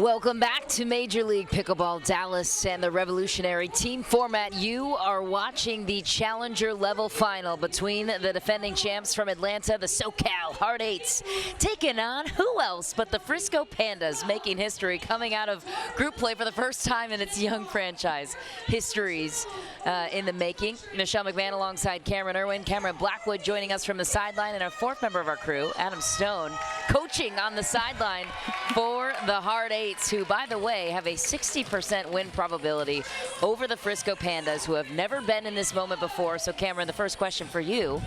Welcome back to Major League Pickleball Dallas and the revolutionary team format. You are watching the challenger level final between the defending champs from Atlanta, the SoCal Hard Eights, taking on who else but the Frisco Pandas, making history, coming out of group play for the first time in its young franchise. Histories in the making. Michelle McMahon alongside Cameron Irwin, Cameron Blackwood joining us from the sideline, and our fourth member of our crew, Adam Stone, coaching on the sideline for the Hard Eights, who, by the way, have a 60% win probability over the Frisco Pandas, who have never been in this moment before. So, Cameron, the first question for you: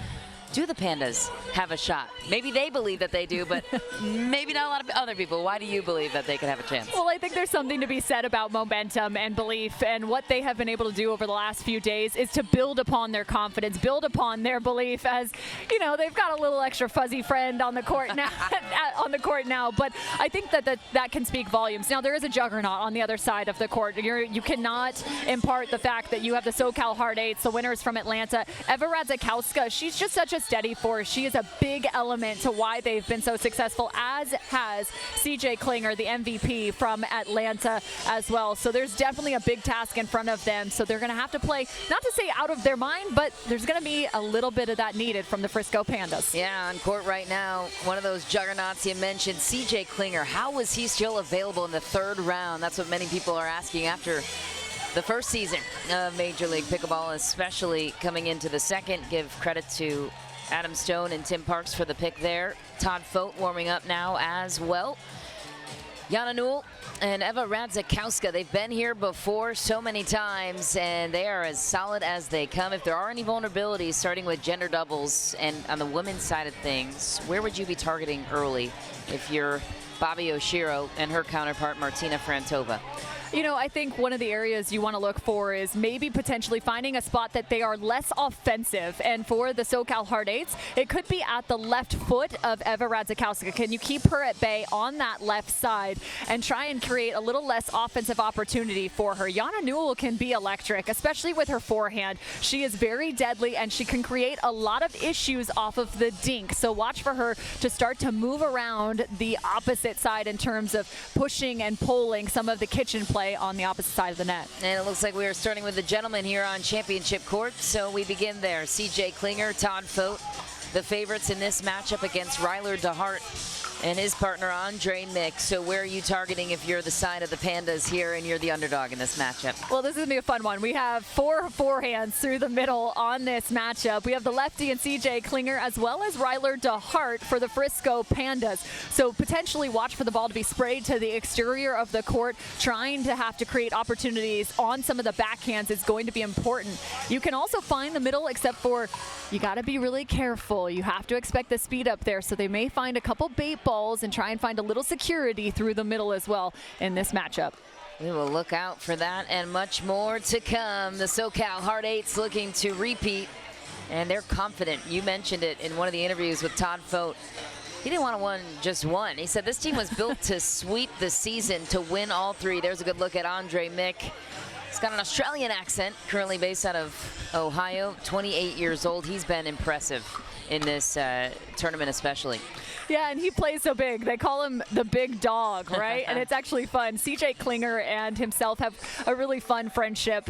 do the Pandas have a shot? Maybe they believe that they do, but maybe not a lot of other people. Why do you believe that they could have a chance? Well, I think there's something to be said about momentum and belief, and what they have been able to do over the last few days is to build upon their confidence, build upon their belief. As you know, they've got a little extra fuzzy friend on the court now. But I think that can speak volumes. Now, there is a juggernaut on the other side of the court. You cannot impart the fact that you have the SoCal Hard Eights, the winners from Atlanta. Eva Radzikowska, she's just such a steady force. She is a big element to why they've been so successful, as has CJ Klinger, the MVP from Atlanta as well. So there's definitely a big task in front of them. So they're going to have to play, not to say out of their mind, but there's going to be a little bit of that needed from the Frisco Pandas. Yeah, on court right now, one of those juggernauts you mentioned, CJ Klinger. How was he still available in the third round? That's what many people are asking after the first season of Major League Pickleball, especially coming into the second. Give credit to Adam Stone and Tim Parks for the pick there. Todd Fote warming up now as well. Jana Newell and Eva Radzikowska, they've been here before so many times, and they are as solid as they come. If there are any vulnerabilities, starting with gender doubles and on the women's side of things, where would you be targeting early if you're Bobby Oshiro and her counterpart Martina Frantova? You know, I think one of the areas you want to look for is maybe potentially finding a spot that they are less offensive. And for the SoCal Hard Eights, it could be at the left foot of Eva Radzikowska. Can you keep her at bay on that left side and try and create a little less offensive opportunity for her? Jana Newell can be electric, especially with her forehand. She is very deadly, and she can create a lot of issues off of the dink. So watch for her to start to move around the opposite side in terms of pushing and pulling some of the kitchen play on the opposite side of the net. And it looks like we are starting with the gentlemen here on championship court, so we begin there. CJ Klinger, Todd Fote, the favorites in this matchup against Ryler DeHart and his partner Andre Mick. So where are you targeting if you're the side of the Pandas here and you're the underdog in this matchup? Well, this is going to be a fun one. We have four forehands through the middle on this matchup. We have the lefty and CJ Klinger, as well as Ryler DeHart for the Frisco Pandas. So potentially watch for the ball to be sprayed to the exterior of the court. Trying to have to create opportunities on some of the backhands is going to be important. You can also find the middle, except for you got to be really careful. You have to expect the speed up there, so they may find a couple bait balls and try and find a little security through the middle as well in this matchup. We will look out for that and much more to come. The SoCal Hard Eights looking to repeat, and they're confident. You mentioned it in one of the interviews with Todd Fote. He didn't want to win just one. He said this team was built to sweep the season, to win all three. There's a good look at Andre Mick. He's got an Australian accent, currently based out of Ohio, 28 years old. He's been impressive in this tournament especially. Yeah, and he plays so big. They call him the big dog, right? And it's actually fun. CJ Klinger and himself have a really fun friendship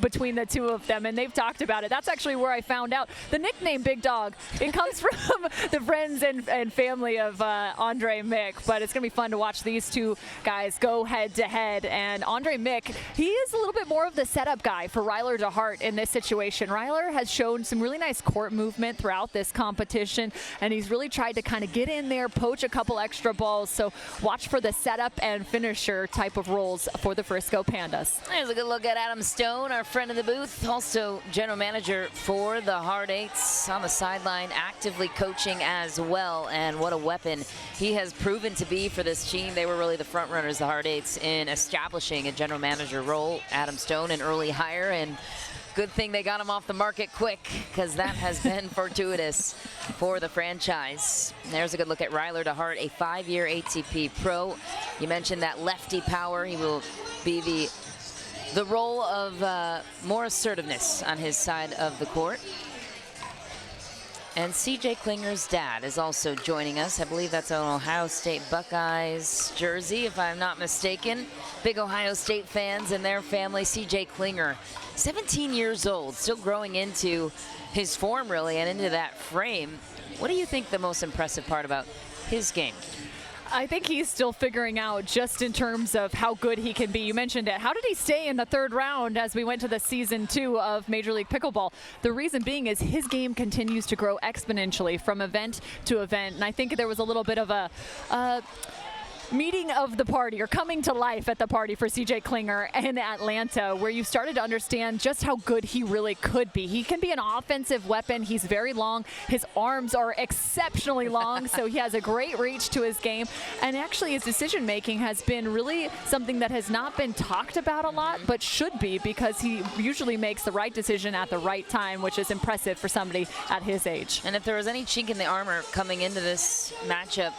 between the two of them, and they've talked about it. That's actually where I found out the nickname Big Dog. It comes from the friends and family of Andre Mick, but it's going to be fun to watch these two guys go head-to-head. And Andre Mick, he is a little bit more of the setup guy for Ryler DeHart in this situation. Ryler has shown some really nice court movement throughout this competition, and he's really tried to kind of get in there, poach a couple extra balls. So watch for the setup and finisher type of roles for the Frisco Pandas. There's a good look at Adam Stone, our friend in the booth, also general manager for the Hard Eights, on the sideline, actively coaching as well. And what a weapon he has proven to be for this team. They were really the front runners, the Hard Eights, in establishing a general manager role. Adam Stone, an early hire, and good thing they got him off the market quick, because that has been fortuitous for the franchise. There's a good look at Ryler DeHart, a 5-year ATP pro. You mentioned that lefty power. He will be the role of more assertiveness on his side of the court. And CJ Klinger's dad is also joining us. I believe that's an Ohio State Buckeyes jersey, if I'm not mistaken. Big Ohio State fans and their family. CJ Klinger, 17 years old, still growing into his form, really, and into that frame. What do you think the most impressive part about his game? I think he's still figuring out just in terms of how good he can be. You mentioned it. How did he stay in the third round as we went to the season 2 of Major League Pickleball? The reason being is his game continues to grow exponentially from event to event. And I think there was a little bit of a meeting of the party, or coming to life at the party for CJ Klinger in Atlanta, where you started to understand just how good he really could be. He can be an offensive weapon. He's very long. His arms are exceptionally long, so he has a great reach to his game. And actually his decision making has been really something that has not been talked about a lot, but should be, because he usually makes the right decision at the right time, which is impressive for somebody at his age. And if there was any chink in the armor coming into this matchup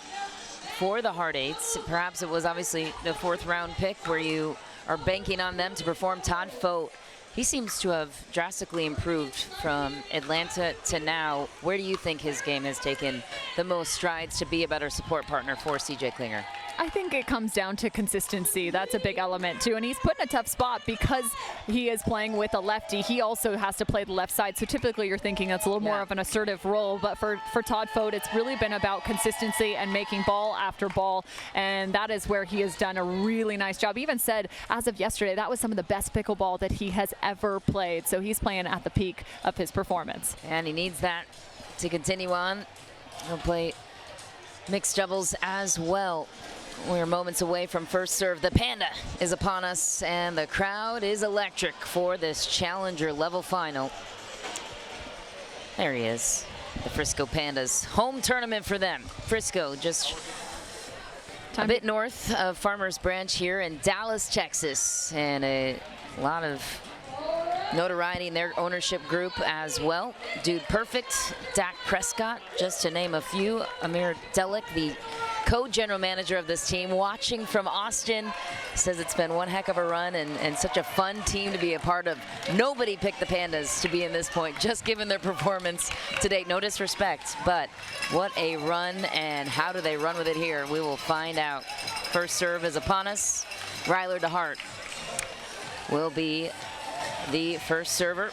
for the Hard Eights, perhaps it was obviously the 4th round pick where you are banking on them to perform. Todd Fote, he seems to have drastically improved from Atlanta to now. Where do you think his game has taken the most strides to be a better support partner for CJ Klinger? I think it comes down to consistency. That's a big element too. And he's put in a tough spot because he is playing with a lefty. He also has to play the left side. So typically you're thinking that's a little more of an assertive role. But for Todd Fote, it's really been about consistency and making ball after ball. And that is where he has done a really nice job. He even said, as of yesterday, that was some of the best pickleball that he has ever played. So he's playing at the peak of his performance. And he needs that to continue on. He'll play mixed doubles as well. We're moments away from first serve. The Panda is upon us, and the crowd is electric for this challenger level final. There he is, the Frisco Pandas. Home tournament for them. Frisco, just a bit north of Farmers Branch here in Dallas, Texas, and a lot of notoriety in their ownership group as well. Dude Perfect, Dak Prescott, just to name a few. Amir Delic, the co-general manager of this team, watching from Austin, says it's been one heck of a run and such a fun team to be a part of. Nobody picked the Pandas to be in this point, just given their performance to date. No disrespect, but what a run, and how do they run with it here? We will find out. First serve is upon us. Ryler DeHart will be the first server.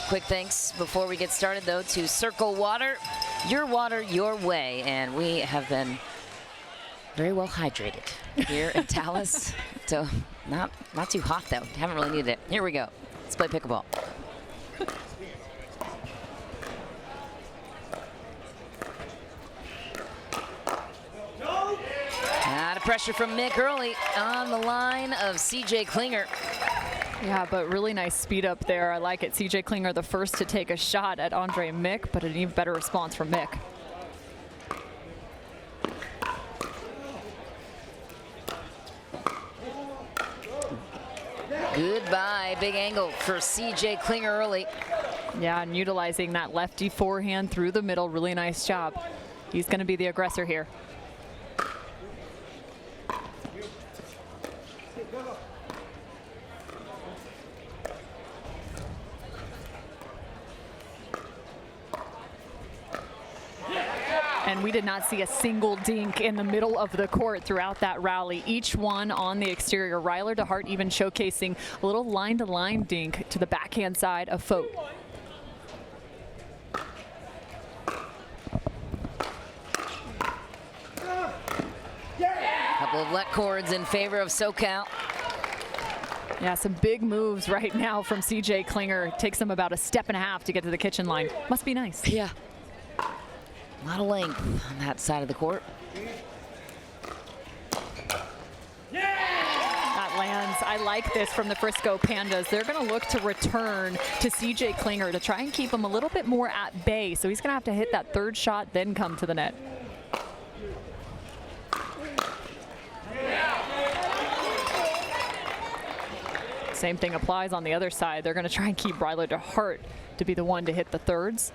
Quick thanks before we get started, though, to Cirkul water, your way. And we have been very well hydrated here in Dallas. So not too hot, though. Haven't really needed it. Here we go. Let's play pickleball. Out of pressure from Mick early on the line of CJ Klinger. Yeah, but really nice speed up there. I like it. CJ Klinger, the first to take a shot at Andre Mick, but an even better response from Mick. Goodbye. Big angle for CJ Klinger early. Yeah, and utilizing that lefty forehand through the middle. Really nice job. He's going to be the aggressor here. And we did not see a single dink in the middle of the court throughout that rally. Each one on the exterior. Ryler DeHart even showcasing a little line-to-line dink to the backhand side of Fote. Couple of let chords in favor of SoCal. Yeah, some big moves right now from CJ Klinger. It takes him about a step and a half to get to the kitchen line. Must be nice. Yeah. A lot of length on that side of the court. That lands. I like this from the Frisco Pandas. They're going to look to return to CJ Klinger to try and keep him a little bit more at bay. So he's going to have to hit that third shot, then come to the net. Same thing applies on the other side. They're going to try and keep Ryler DeHart to be the one to hit the thirds.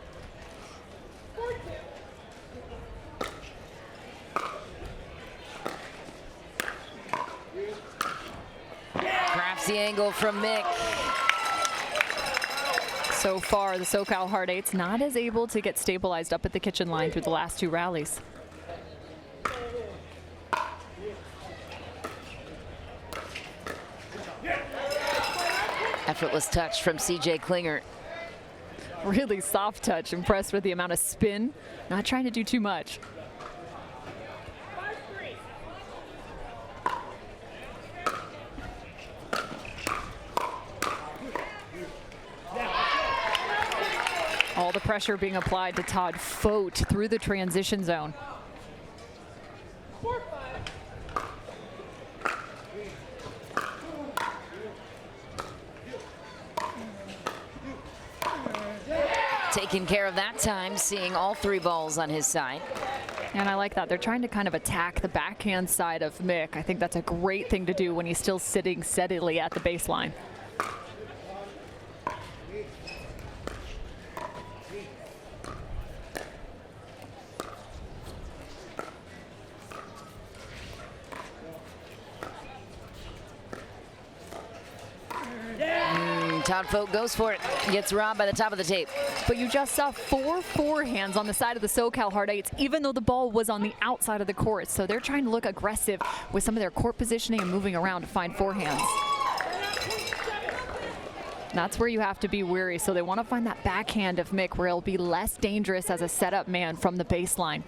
Perhaps the angle from Mick. So far, the SoCal Hard Eights not as able to get stabilized up at the kitchen line through the last 2 rallies. Effortless touch from CJ Klinger. Really soft touch. Impressed with the amount of spin. Not trying to do too much. All the pressure being applied to Todd Fote through the transition zone. Taking care of that time, seeing all 3 balls on his side. And I like that. They're trying to kind of attack the backhand side of Mick. I think that's a great thing to do when he's still sitting steadily at the baseline. Todd Fote goes for it, gets robbed by the top of the tape. But you just saw 4 forehands on the side of the SoCal Hard Eights, even though the ball was on the outside of the court. So they're trying to look aggressive with some of their court positioning and moving around to find forehands. That's where you have to be wary. So they want to find that backhand of Mick where he'll be less dangerous as a setup man from the baseline.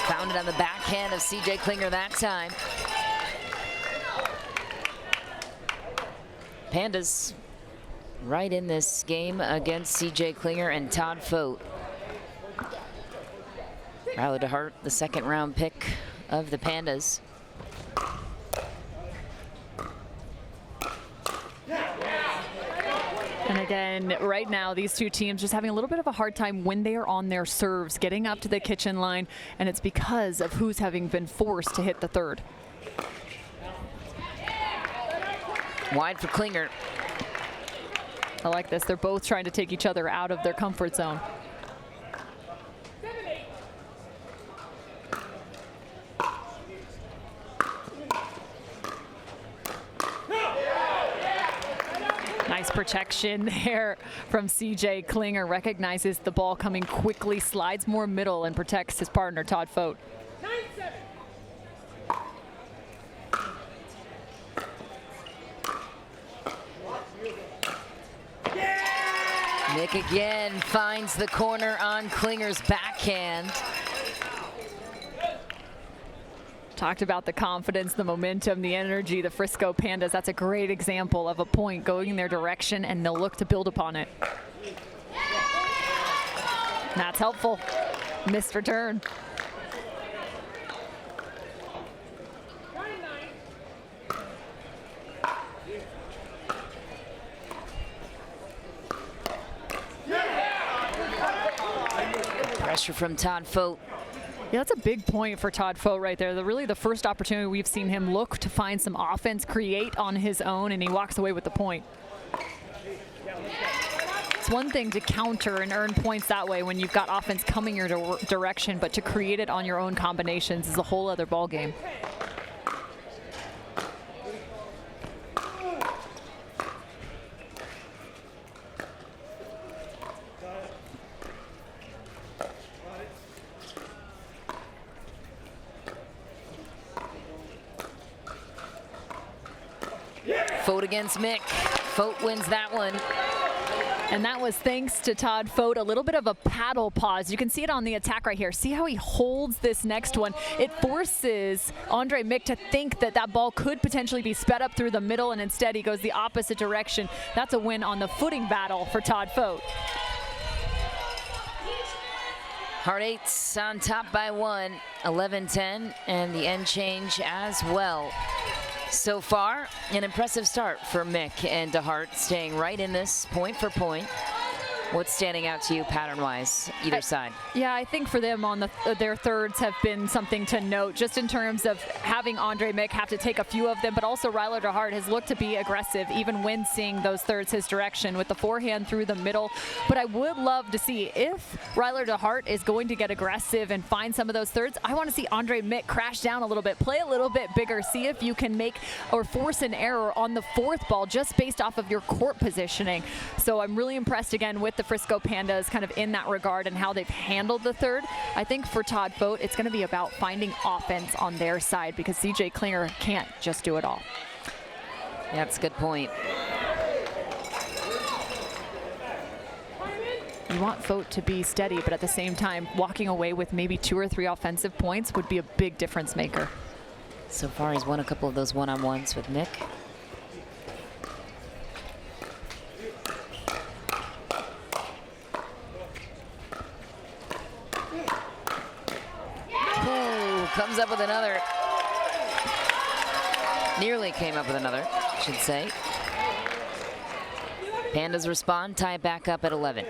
Found it on the backhand of CJ Klinger that time. Pandas right in this game against CJ Klinger and Todd Fote. Riley DeHart, the 2nd round pick of the Pandas. And again, right now, these 2 teams just having a little bit of a hard time when they are on their serves, getting up to the kitchen line, and it's because of who's having been forced to hit the 3rd. Wide for Klinger. I like this. They're both trying to take each other out of their comfort zone. Nice protection there from CJ Klinger. Recognizes the ball coming quickly, slides more middle, and protects his partner, Todd Fote. Nick again finds the corner on Klinger's backhand. Talked about the confidence, the momentum, the energy, the Frisco Pandas. That's a great example of a point going in their direction, and they'll look to build upon it. That's helpful. Missed return. Pressure from Todd Fote. Yeah, that's a big point for Todd Fote right there. Really the first opportunity we've seen him look to find some offense, create on his own, and he walks away with the point. It's one thing to counter and earn points that way when you've got offense coming your direction, but to create it on your own combinations is a whole other ball game. Fote against Mick. Fote wins that one. And that was thanks to Todd Fote. A little bit of a paddle pause. You can see it on the attack right here. See how he holds this next one. It forces Andre Mick to think that that ball could potentially be sped up through the middle, and instead he goes the opposite direction. That's a win on the footing battle for Todd Fote. Hard Eights on top by 1, 11-10, and the end change as well. So far, an impressive start for Mick and DeHart, staying right in this point for point. What's standing out to you pattern-wise, either side? Yeah, I think for them on their thirds have been something to note, just in terms of having Andre Mick have to take a few of them, but also Ryler DeHart has looked to be aggressive, even when seeing those thirds his direction with the forehand through the middle. But I would love to see if Ryler DeHart is going to get aggressive and find some of those thirds. I want to see Andre Mick crash down a little bit, play a little bit bigger, see if you can make or force an error on the fourth ball just based off of your court positioning. So I'm really impressed again with the Frisco Pandas kind of in that regard and how they've handled the third. I think for Todd Vogt, it's going to be about finding offense on their side because CJ Klinger can't just do it all. Yeah, that's a good point. You want Vogt to be steady, but at the same time, walking away with maybe 2 or 3 offensive points would be a big difference maker. So far, he's won a couple of those one-on-ones with Mick. Comes up with another. Nearly came up with another, I should say. Pandas respond, tie it back up at 11.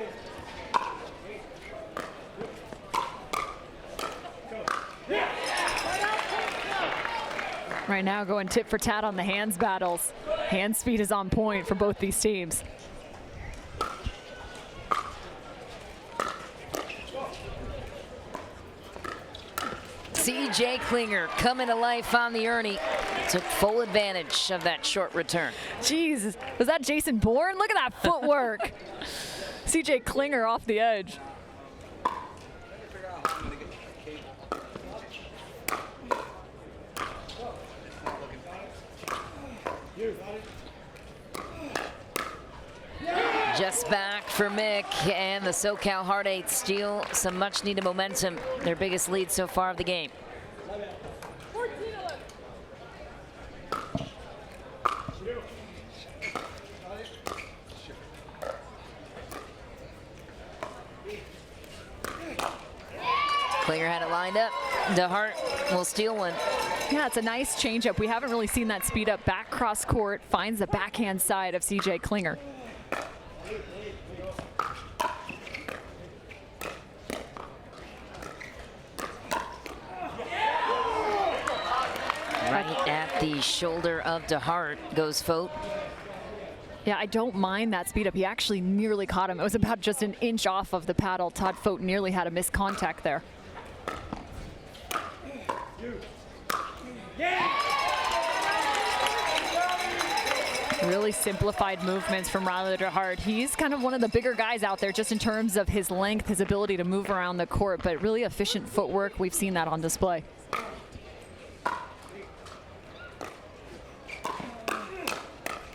Right now going tit for tat on the hands battles. Hand speed is on point for both these teams. CJ Klinger coming to life on the Ernie. Took full advantage of that short return. Jeez, was that Jason Bourne? Look at that footwork. CJ Klinger off the edge. Just back for Mick, and the SoCal Hard Eight steal some much needed momentum. Their biggest lead so far of the game. Klinger had it lined up. DeHart will steal one. Yeah, it's a nice changeup. We haven't really seen that speed up back cross court. Finds the backhand side of CJ Klinger. Right at the shoulder of DeHart goes Vogt. Yeah, I don't mind that speed up. He actually nearly caught him. It was about just an inch off of the paddle. Todd Vogt nearly had a missed contact there. Really simplified movements from Ryler DeHart. He's kind of one of the bigger guys out there just in terms of his length, his ability to move around the court, but really efficient footwork. We've seen that on display.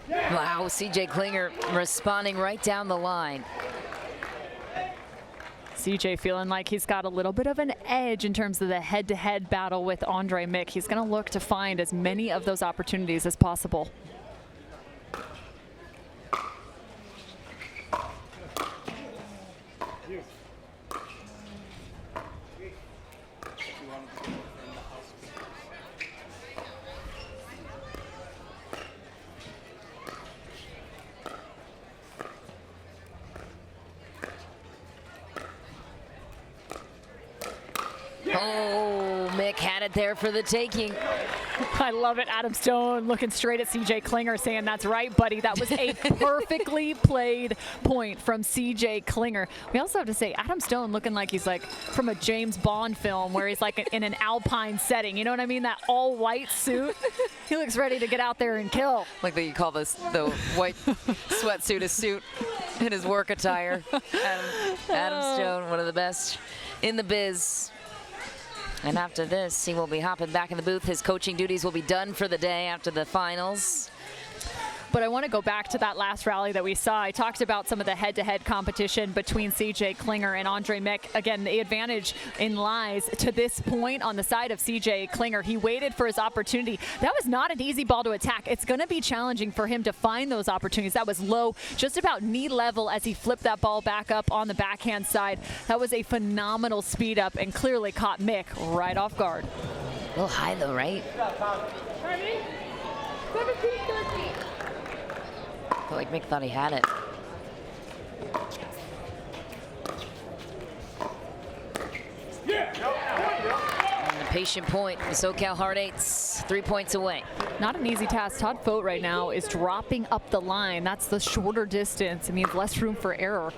Wow, CJ Klinger responding right down the line. CJ feeling like he's got a little bit of an edge in terms of the head-to-head battle with Andre Mick. He's going to look to find as many of those opportunities as possible. Oh, Mick had it there for the taking. I love it. Adam Stone looking straight at CJ Klinger saying, that's right, buddy. That was a perfectly played point from CJ Klinger. We also have to say Adam Stone looking like he's like from a James Bond film where he's like in an alpine setting. You know what I mean? That all white suit. He looks ready to get out there and kill. Like you call this the white sweatsuit a suit in his work attire. Adam Stone, one of the best in the biz. And after this, he will be hopping back in the booth. His coaching duties will be done for the day after the finals. But I want to go back to that last rally that we saw. I talked about some of the head-to-head competition between CJ Klinger and Andre Mick. Again, the advantage in lies to this point on the side of CJ Klinger. He waited for his opportunity. That was not an easy ball to attack. It's going to be challenging for him to find those opportunities. That was low, just about knee level as he flipped that ball back up on the backhand side. That was a phenomenal speed up and clearly caught Mick right off guard. A little high though, right? 17-13. I feel like Mick thought he had it. And a patient point. The SoCal Hard Eights, 3 points away. Not an easy task. Todd Fote right now is dropping up the line. That's the shorter distance. It means less room for error.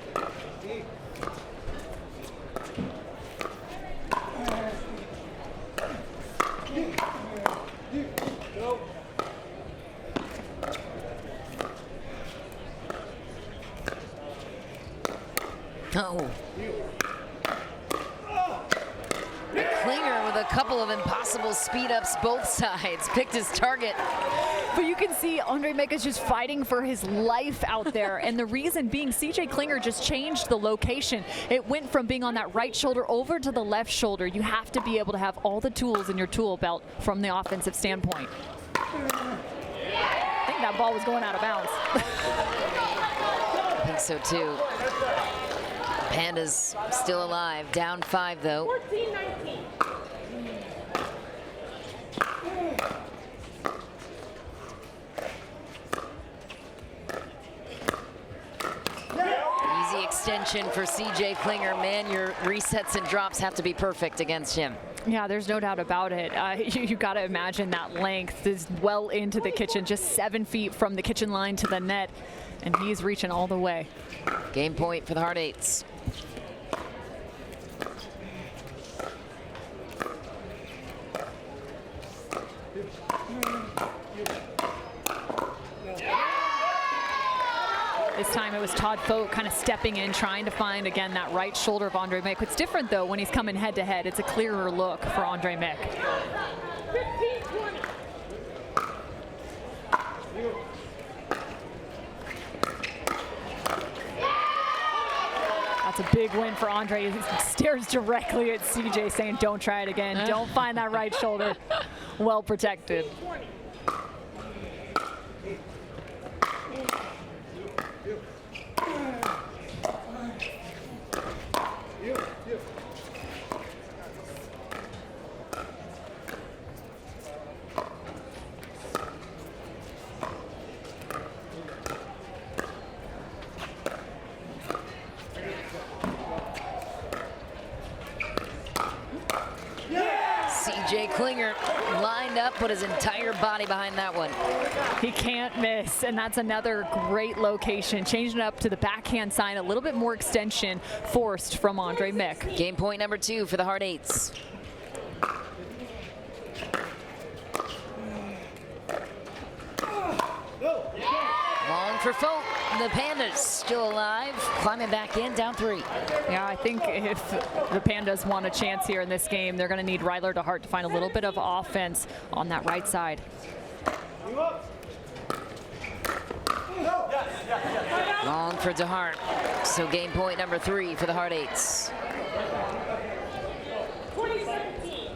Oh. Klinger with a couple of impossible speed ups both sides. Picked his target. But you can see Andre Mick is just fighting for his life out there. And the reason being, CJ Klinger just changed the location. It went from being on that right shoulder over to the left shoulder. You have to be able to have all the tools in your tool belt from the offensive standpoint. I think that ball was going out of bounds. I think so too. Pandas still alive, down 5 though. 14-19. Easy extension for CJ Klinger. Man, your resets and drops have to be perfect against him. Yeah, there's no doubt about it. You got to imagine that length is well into the kitchen, just 7 feet from the kitchen line to the net, and he's reaching all the way. Game point for the Hard Eights. This time it was Todd Fote kind of stepping in, trying to find, again, that right shoulder of Andre Mick. What's different, though, when he's coming head-to-head, it's a clearer look for Andre Mick. 15-20. That's a big win for Andre. He stares directly at CJ saying, don't try it again. Don't find that right shoulder. Well protected. CJ Klinger lined up, put his entire body behind that one. He can't miss, and that's another great location. Changing it up to the backhand side, a little bit more extension forced from Andre Mick. Game point number 2 for the Hard Eights. Long for Fote. The Pandas still alive, climbing back in, down 3. Yeah, I think if the Pandas want a chance here in this game, they're going to need Ryler DeHart to find a little bit of offense on that right side. Long for DeHart. So game point number 3 for the Hard Eights. 20-17.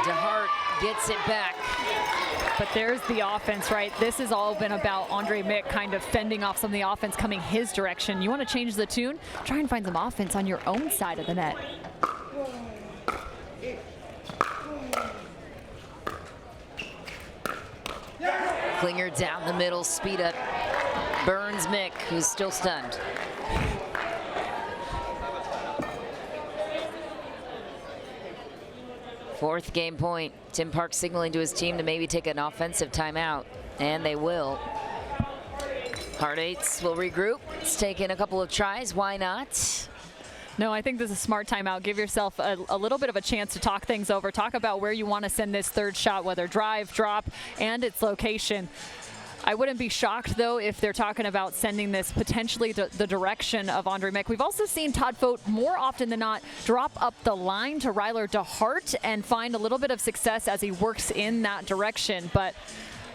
DeHart gets it back. But there's the offense, right? This has all been about Andre Mick kind of fending off some of the offense coming his direction. You want to change the tune? Try and find some offense on your own side of the net. Klinger down the middle, speed up. Burns Mick, who's still stunned. Fourth game point. Tim Park signaling to his team to maybe take an offensive timeout, and they will. Hard Eights will regroup. It's taken a couple of tries. Why not? No, I think this is a smart timeout. Give yourself a little bit of a chance to talk things over. Talk about where you want to send this third shot, whether drive, drop, and its location. I wouldn't be shocked, though, if they're talking about sending this potentially the direction of Andre Mick. We've also seen Todd Fote more often than not drop up the line to Ryler DeHart and find a little bit of success as he works in that direction. But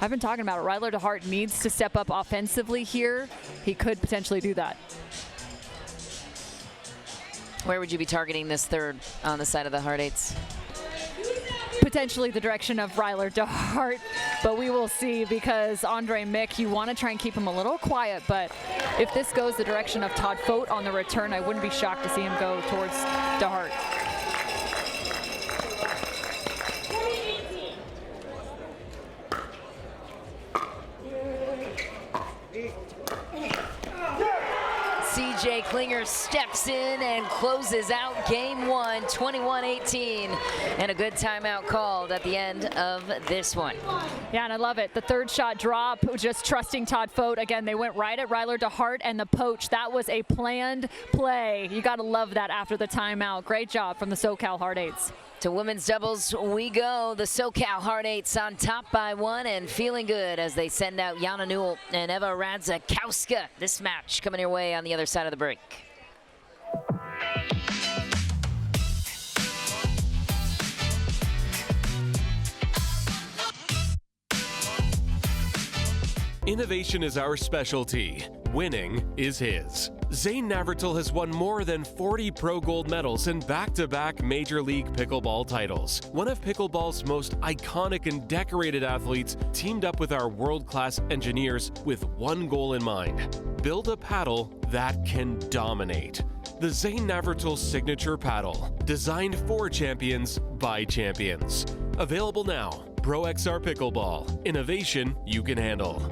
I've been talking about it. Ryler DeHart needs to step up offensively here. He could potentially do that. Where would you be targeting this third on the side of the Hard Eights? Potentially the direction of Ryler DeHart, but we will see, because Andre Mick, you want to try and keep him a little quiet, but if this goes the direction of Todd Fote on the return, I wouldn't be shocked to see him go towards DeHart. 20-18. Jay Klinger steps in and closes out game one, 21-18, and a good timeout called at the end of this one. Yeah, and I love it. The third shot drop, just trusting Todd Fote. Again, they went right at Ryler DeHart and the poach. That was a planned play. You got to love that after the timeout. Great job from the SoCal Hard Eights. To women's doubles we go. The SoCal Hard Eights on top by one and feeling good as they send out Jana Newell and Eva Radzikowska. This match coming your way on the other side of the break. Innovation is our specialty. Winning is his. Zane Navratil has won more than 40 Pro Gold medals and back-to-back Major League Pickleball titles. One of pickleball's most iconic and decorated athletes teamed up with our world-class engineers with one goal in mind: build a paddle that can dominate. The Zane Navratil Signature Paddle, designed for champions by champions. Available now. ProXR Pickleball. Innovation you can handle.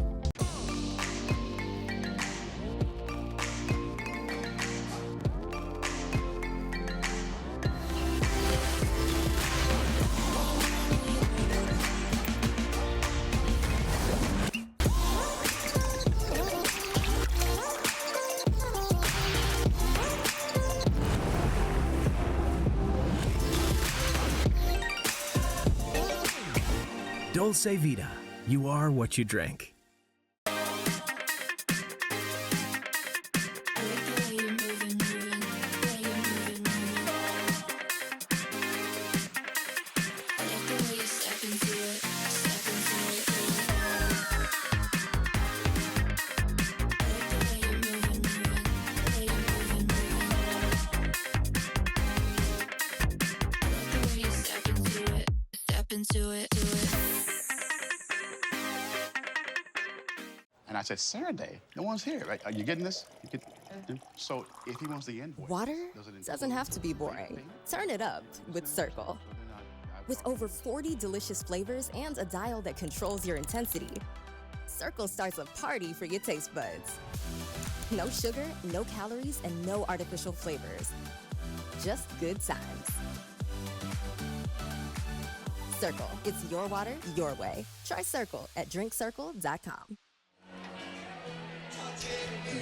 Dulce Vida. You are what you drink. And I said, Saturday, no one's here, right? Are you getting this? So if he wants the invoice. Water doesn't have to be boring. Turn it up with Cirkul. With over 40 delicious flavors and a dial that controls your intensity, Cirkul starts a party for your taste buds. No sugar, no calories, and no artificial flavors. Just good times. Cirkul, it's your water, your way. Try Cirkul at drinkcirkul.com.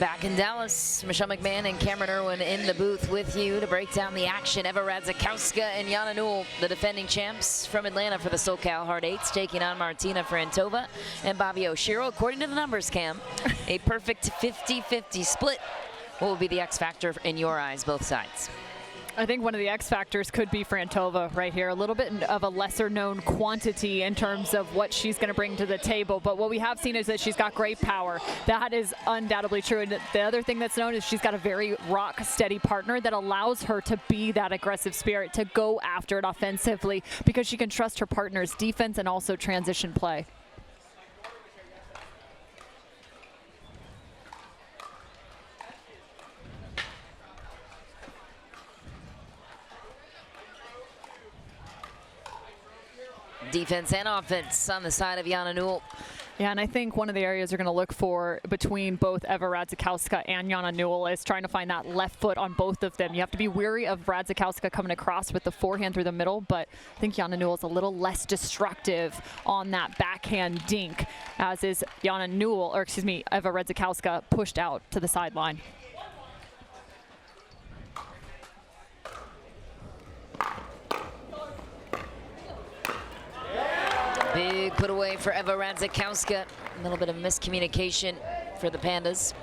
Back in Dallas, Michelle McMahon and Cameron Irwin in the booth with you to break down the action. Eva Radzikowska and Jana Newell, the defending champs from Atlanta for the SoCal Hard Eights, taking on Martina Frantova and Bobby Oshiro. According to the numbers, Cam, a perfect 50-50 split. What will be the X factor in your eyes, both sides? I think one of the X factors could be Frantova right here. A little bit of a lesser known quantity in terms of what she's going to bring to the table. But what we have seen is that she's got great power. That is undoubtedly true. And the other thing that's known is she's got a very rock steady partner that allows her to be that aggressive spirit, to go after it offensively, because she can trust her partner's defense and also transition play. Defense and offense on the side of Jana Newell. Yeah, and I think one of the areas you're going to look for between both Eva Radzikowska and Jana Newell is trying to find that left foot on both of them. You have to be wary of Radzikowska coming across with the forehand through the middle, but I think Jana Newell is a little less destructive on that backhand dink, as is Jana Newell, or excuse me, Eva Radzikowska pushed out to the sideline. Big put away for Eva Radzikowska. A little bit of miscommunication for the Pandas.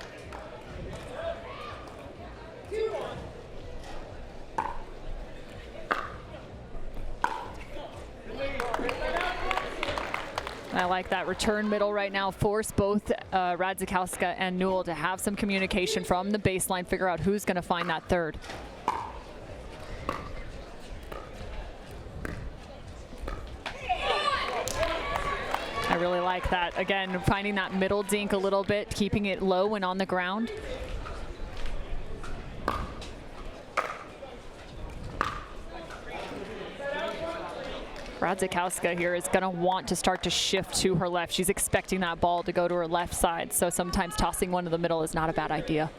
I like that return middle right now. Force both Radzikowska and Newell to have some communication from the baseline, figure out who's going to find that third. I really like that. Again, finding that middle dink a little bit, keeping it low and on the ground. Radzikowska here is going to want to start to shift to her left. She's expecting that ball to go to her left side, so sometimes tossing one to the middle is not a bad idea.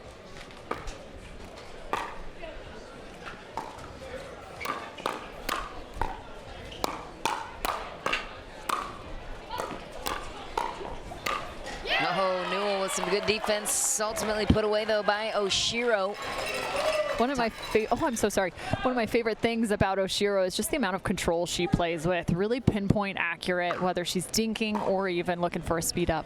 Oh, Newell with some good defense. Ultimately put away, though, by Oshiro. One of my favorite things about Oshiro is just the amount of control she plays with. Really pinpoint accurate, whether she's dinking or even looking for a speed up.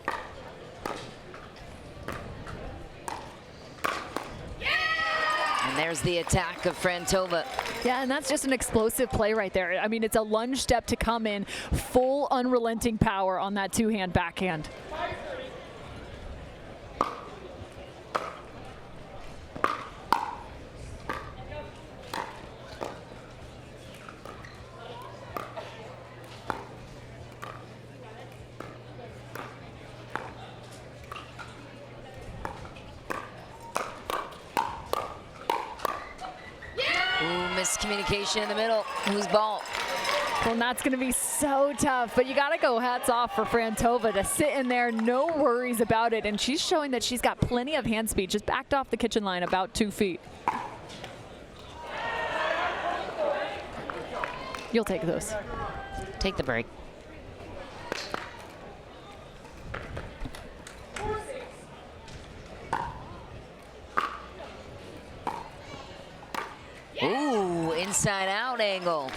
And there's the attack of Frantova. Yeah, and that's just an explosive play right there. I mean, it's a lunge step to come in, full unrelenting power on that two-hand backhand. Miscommunication in the middle. Whose ball? Well, and that's going to be so tough, but you got to go hats off for Frantova to sit in there, no worries about it, and she's showing that she's got plenty of hand speed, just backed off the kitchen line about 2 feet. You'll take those. Take the break. Ooh, inside out angle.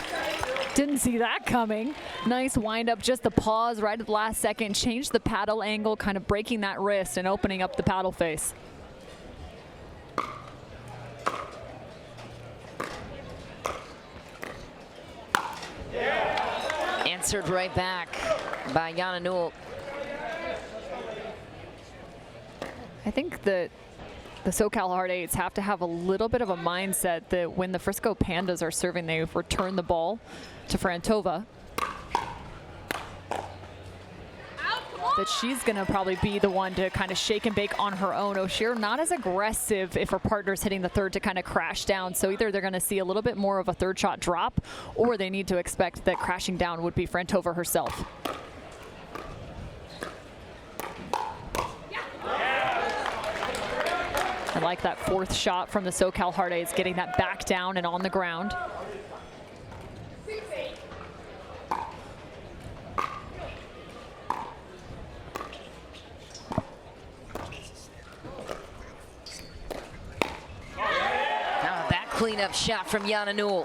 Didn't see that coming. Nice wind up, just the pause right at the last second. Changed the paddle angle, kind of breaking that wrist and opening up the paddle face. Answered right back by Jana Newell. I think that the SoCal Hard Eights have to have a little bit of a mindset that when the Frisco Pandas are serving, they return the ball to Frantova. That she's going to probably be the one to kind of shake and bake on her own. Oshiro not as aggressive if her partner's hitting the third to kind of crash down. So either they're going to see a little bit more of a third shot drop, or they need to expect that crashing down would be Frantova herself. I like that fourth shot from the SoCal Hard Eights, getting that back down and on the ground. Now a back cleanup shot from Jana Newell.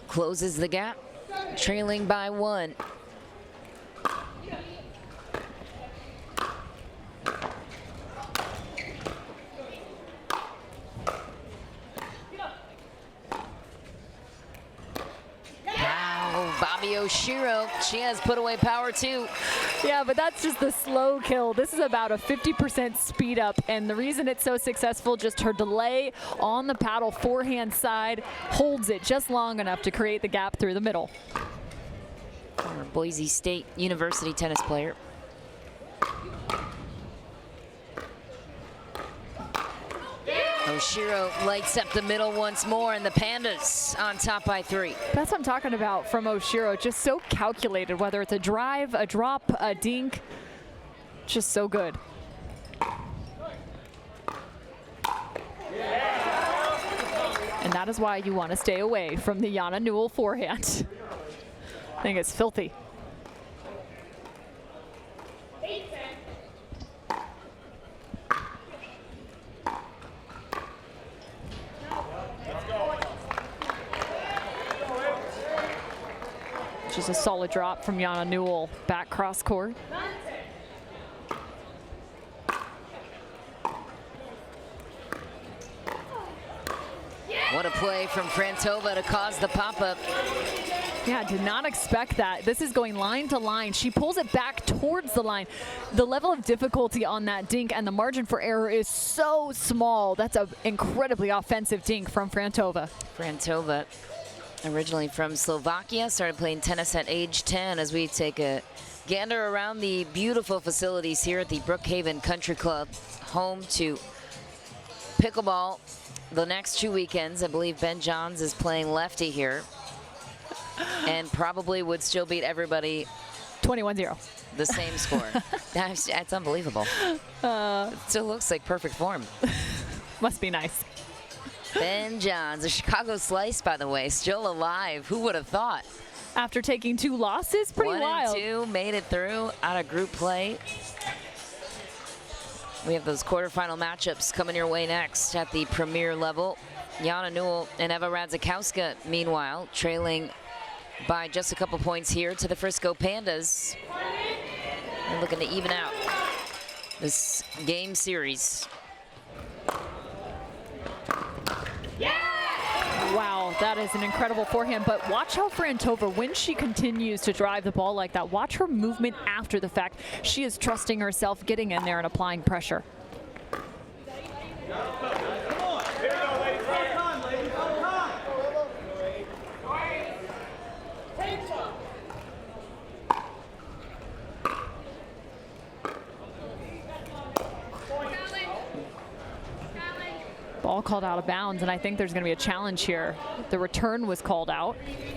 Closes the gap, trailing by 1. Oshiro, she has put away power too. Yeah, but that's just the slow kill. This is about a 50% speed up, and the reason it's so successful, just her delay on the paddle forehand side holds it just long enough to create the gap through the middle. Former Boise State University tennis player. Oshiro lights up the middle once more, and the Pandas on top by 3. That's what I'm talking about from Oshiro. Just so calculated, whether it's a drive, a drop, a dink. Just so good. And that is why you want to stay away from the Jana Newell forehand. I think it's filthy. Just a solid drop from Jana Newell, back cross court. What a play from Frantova to cause the pop-up. Yeah, did not expect that. This is going line to line. She pulls it back towards the line. The level of difficulty on that dink and the margin for error is so small. That's an incredibly offensive dink from Frantova. Frantova, originally from Slovakia, started playing tennis at age 10. As we take a gander around the beautiful facilities here at the Brookhaven Country Club, home to pickleball. The next 2 weekends, I believe Ben Johns is playing lefty here and probably would still beat everybody 21-0. the same score. That's unbelievable. It still looks like perfect form. Must be nice. Ben Johns, a Chicago slice, by the way, still alive. Who would have thought? After taking 2 losses, pretty wild. 1 and 2, made it through out of group play. We have those quarterfinal matchups coming your way next at the premier level. Jana Newell and Eva Radzikowska, meanwhile, trailing by just a couple points here to the Frisco Pandas. They're looking to even out this game series. Wow, that is an incredible forehand, but watch how Frantova, when she continues to drive the ball like that, watch her movement after the fact. She is trusting herself, getting in there and applying pressure. Ball called out of bounds, and I think there's going to be a challenge here. The return was called out,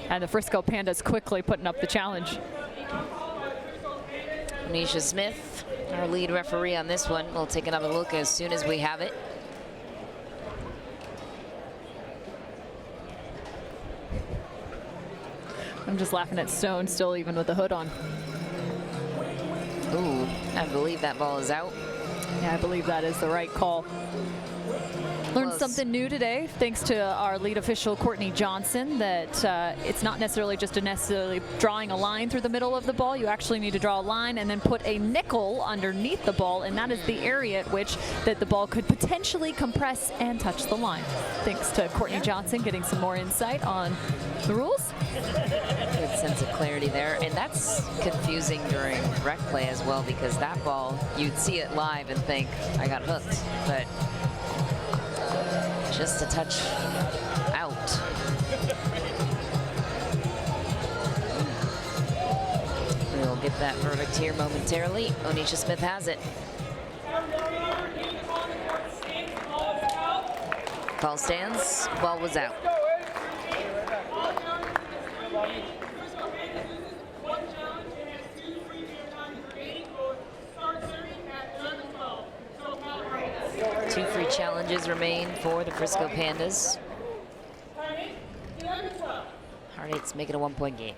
and the Frisco Pandas quickly putting up the challenge. Anisha Smith, our lead referee on this one. We'll take another look as soon as we have it. I'm just laughing at Stone still even with the hood on. Ooh, I believe that ball is out. Yeah, I believe that is the right call. Learned Close. something new today, thanks to our lead official, Courtney Johnson, that it's not necessarily just necessarily drawing a line through the middle of the ball. You actually need to draw a line and then put a nickel underneath the ball, and that is the area at which that the ball could potentially compress and touch the line. Thanks to Courtney Johnson getting some more insight on the rules. Good sense of clarity there, and that's confusing during rec play as well, because that ball, you'd see it live and think, I got hooked, but just a touch out. We'll get that verdict here momentarily. Onisha Smith has it. Call stands, ball was out. Two free challenges remain for the Frisco Pandas. Heart Eights make it a 1-point game.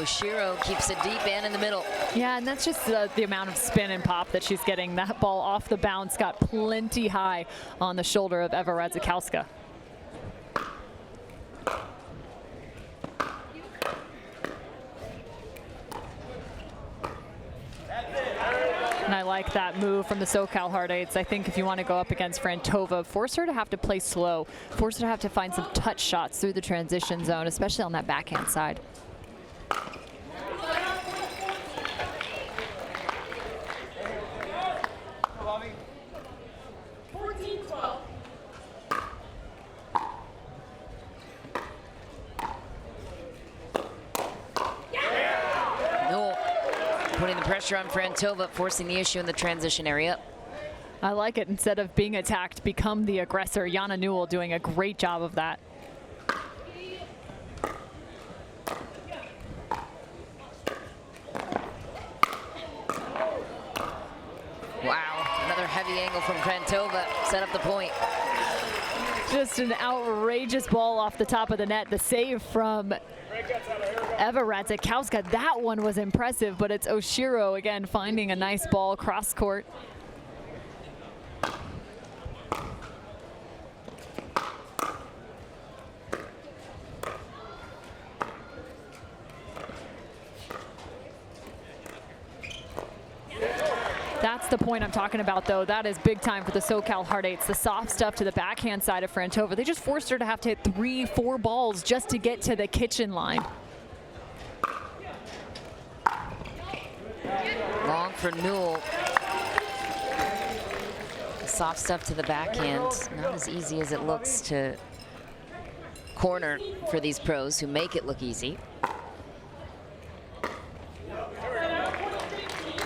Oshiro keeps it deep and in the middle. Yeah, and that's just the amount of spin and pop that she's getting. That ball off the bounce got plenty high on the shoulder of Eva Radzikowska. And I like that move from the SoCal Hard Eights. I think if you want to go up against Frantova, force her to have to play slow, force her to have to find some touch shots through the transition zone, especially on that backhand side. Putting the pressure on Frantova, forcing the issue in the transition area. I like it. Instead of being attacked, become the aggressor. Jana Newell doing a great job of that. Wow, another heavy angle from Frantova. Set up the point. Just an outrageous ball off the top of the net. The save from Eva Radzikowska. That one was impressive, but it's Oshiro again finding a nice ball cross court. That's the point I'm talking about, though. That is big time for the SoCal Hard Eights. The soft stuff to the backhand side of Frantova. They just forced her to have to hit 3-4 balls just to get to the kitchen line. Long for Newell. The soft stuff to the backhand. Not as easy as it looks to corner for these pros who make it look easy.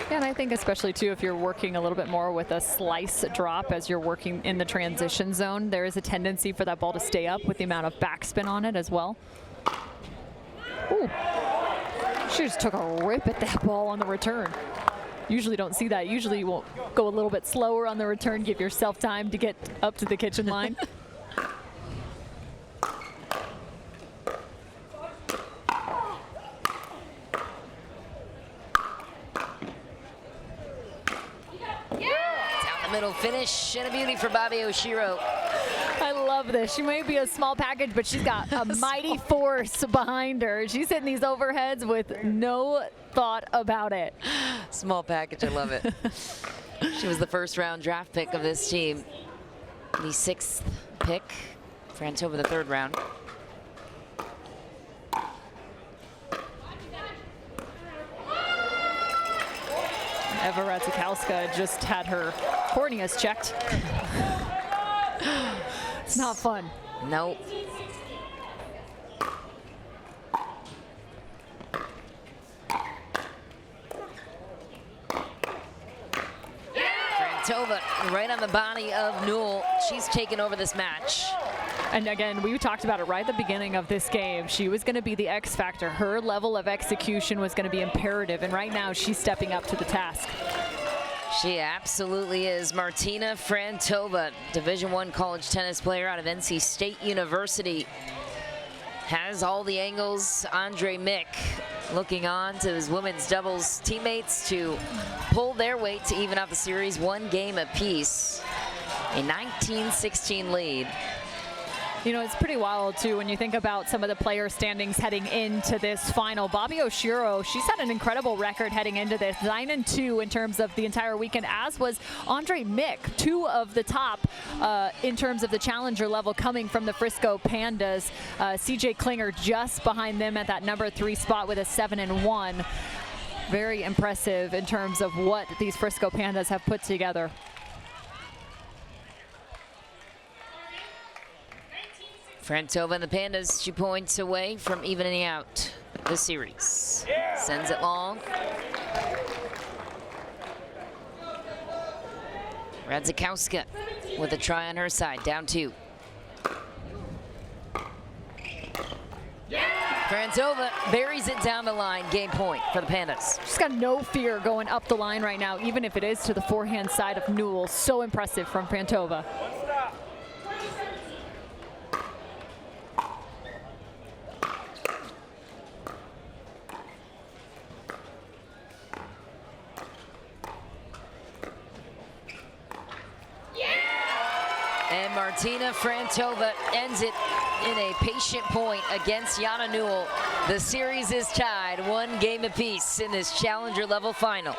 And I think especially too, if you're working a little bit more with a slice drop as you're working in the transition zone, there is a tendency for that ball to stay up with the amount of backspin on it as well. Ooh. She just took a rip at that ball on the return. Usually don't see that. Usually you will go a little bit slower on the return, give yourself time to get up to the kitchen line. Down the middle finish and a beauty for Bobby Oshiro. I love this. She may be a small package, but she's got a mighty force behind her. She's hitting these overheads with no thought about it. Small package, I love it. She was the first round draft pick of this team. The 6th pick. Frantova the 3rd round. Eva Ratajkowska just had her corneas checked. It's not fun. Nope. Frantova right on the body of Newell. She's taken over this match. And again, we talked about it right at the beginning of this game. She was going to be the X factor. Her level of execution was going to be imperative, and right now she's stepping up to the task. She absolutely is. Martina Frantova, Division I college tennis player out of NC State University, has all the angles. Andre Mick looking on to his women's doubles teammates to pull their weight to even out the series 1 game apiece. A 19-16 lead. You know, it's pretty wild, too, when you think about some of the player standings heading into this final. Bobby Oshiro, she's had an incredible record heading into this, 9-2 in terms of the entire weekend, as was Andre Mick, 2 of the top in terms of the challenger level coming from the Frisco Pandas. CJ Klinger just behind them at that number 3 spot with a 7-1. Very impressive in terms of what these Frisco Pandas have put together. Frantova and the Pandas 2 points away from evening out the series. Sends it long. Ratajkowska with a try on her side, down 2. Frantova buries it down the line, game point for the Pandas. She's got no fear going up the line right now, even if it is to the forehand side of Newell. So impressive from Frantova. And Martina Frantova ends it in a patient point against Yana Newell. The series is tied 1 game apiece in this challenger level final.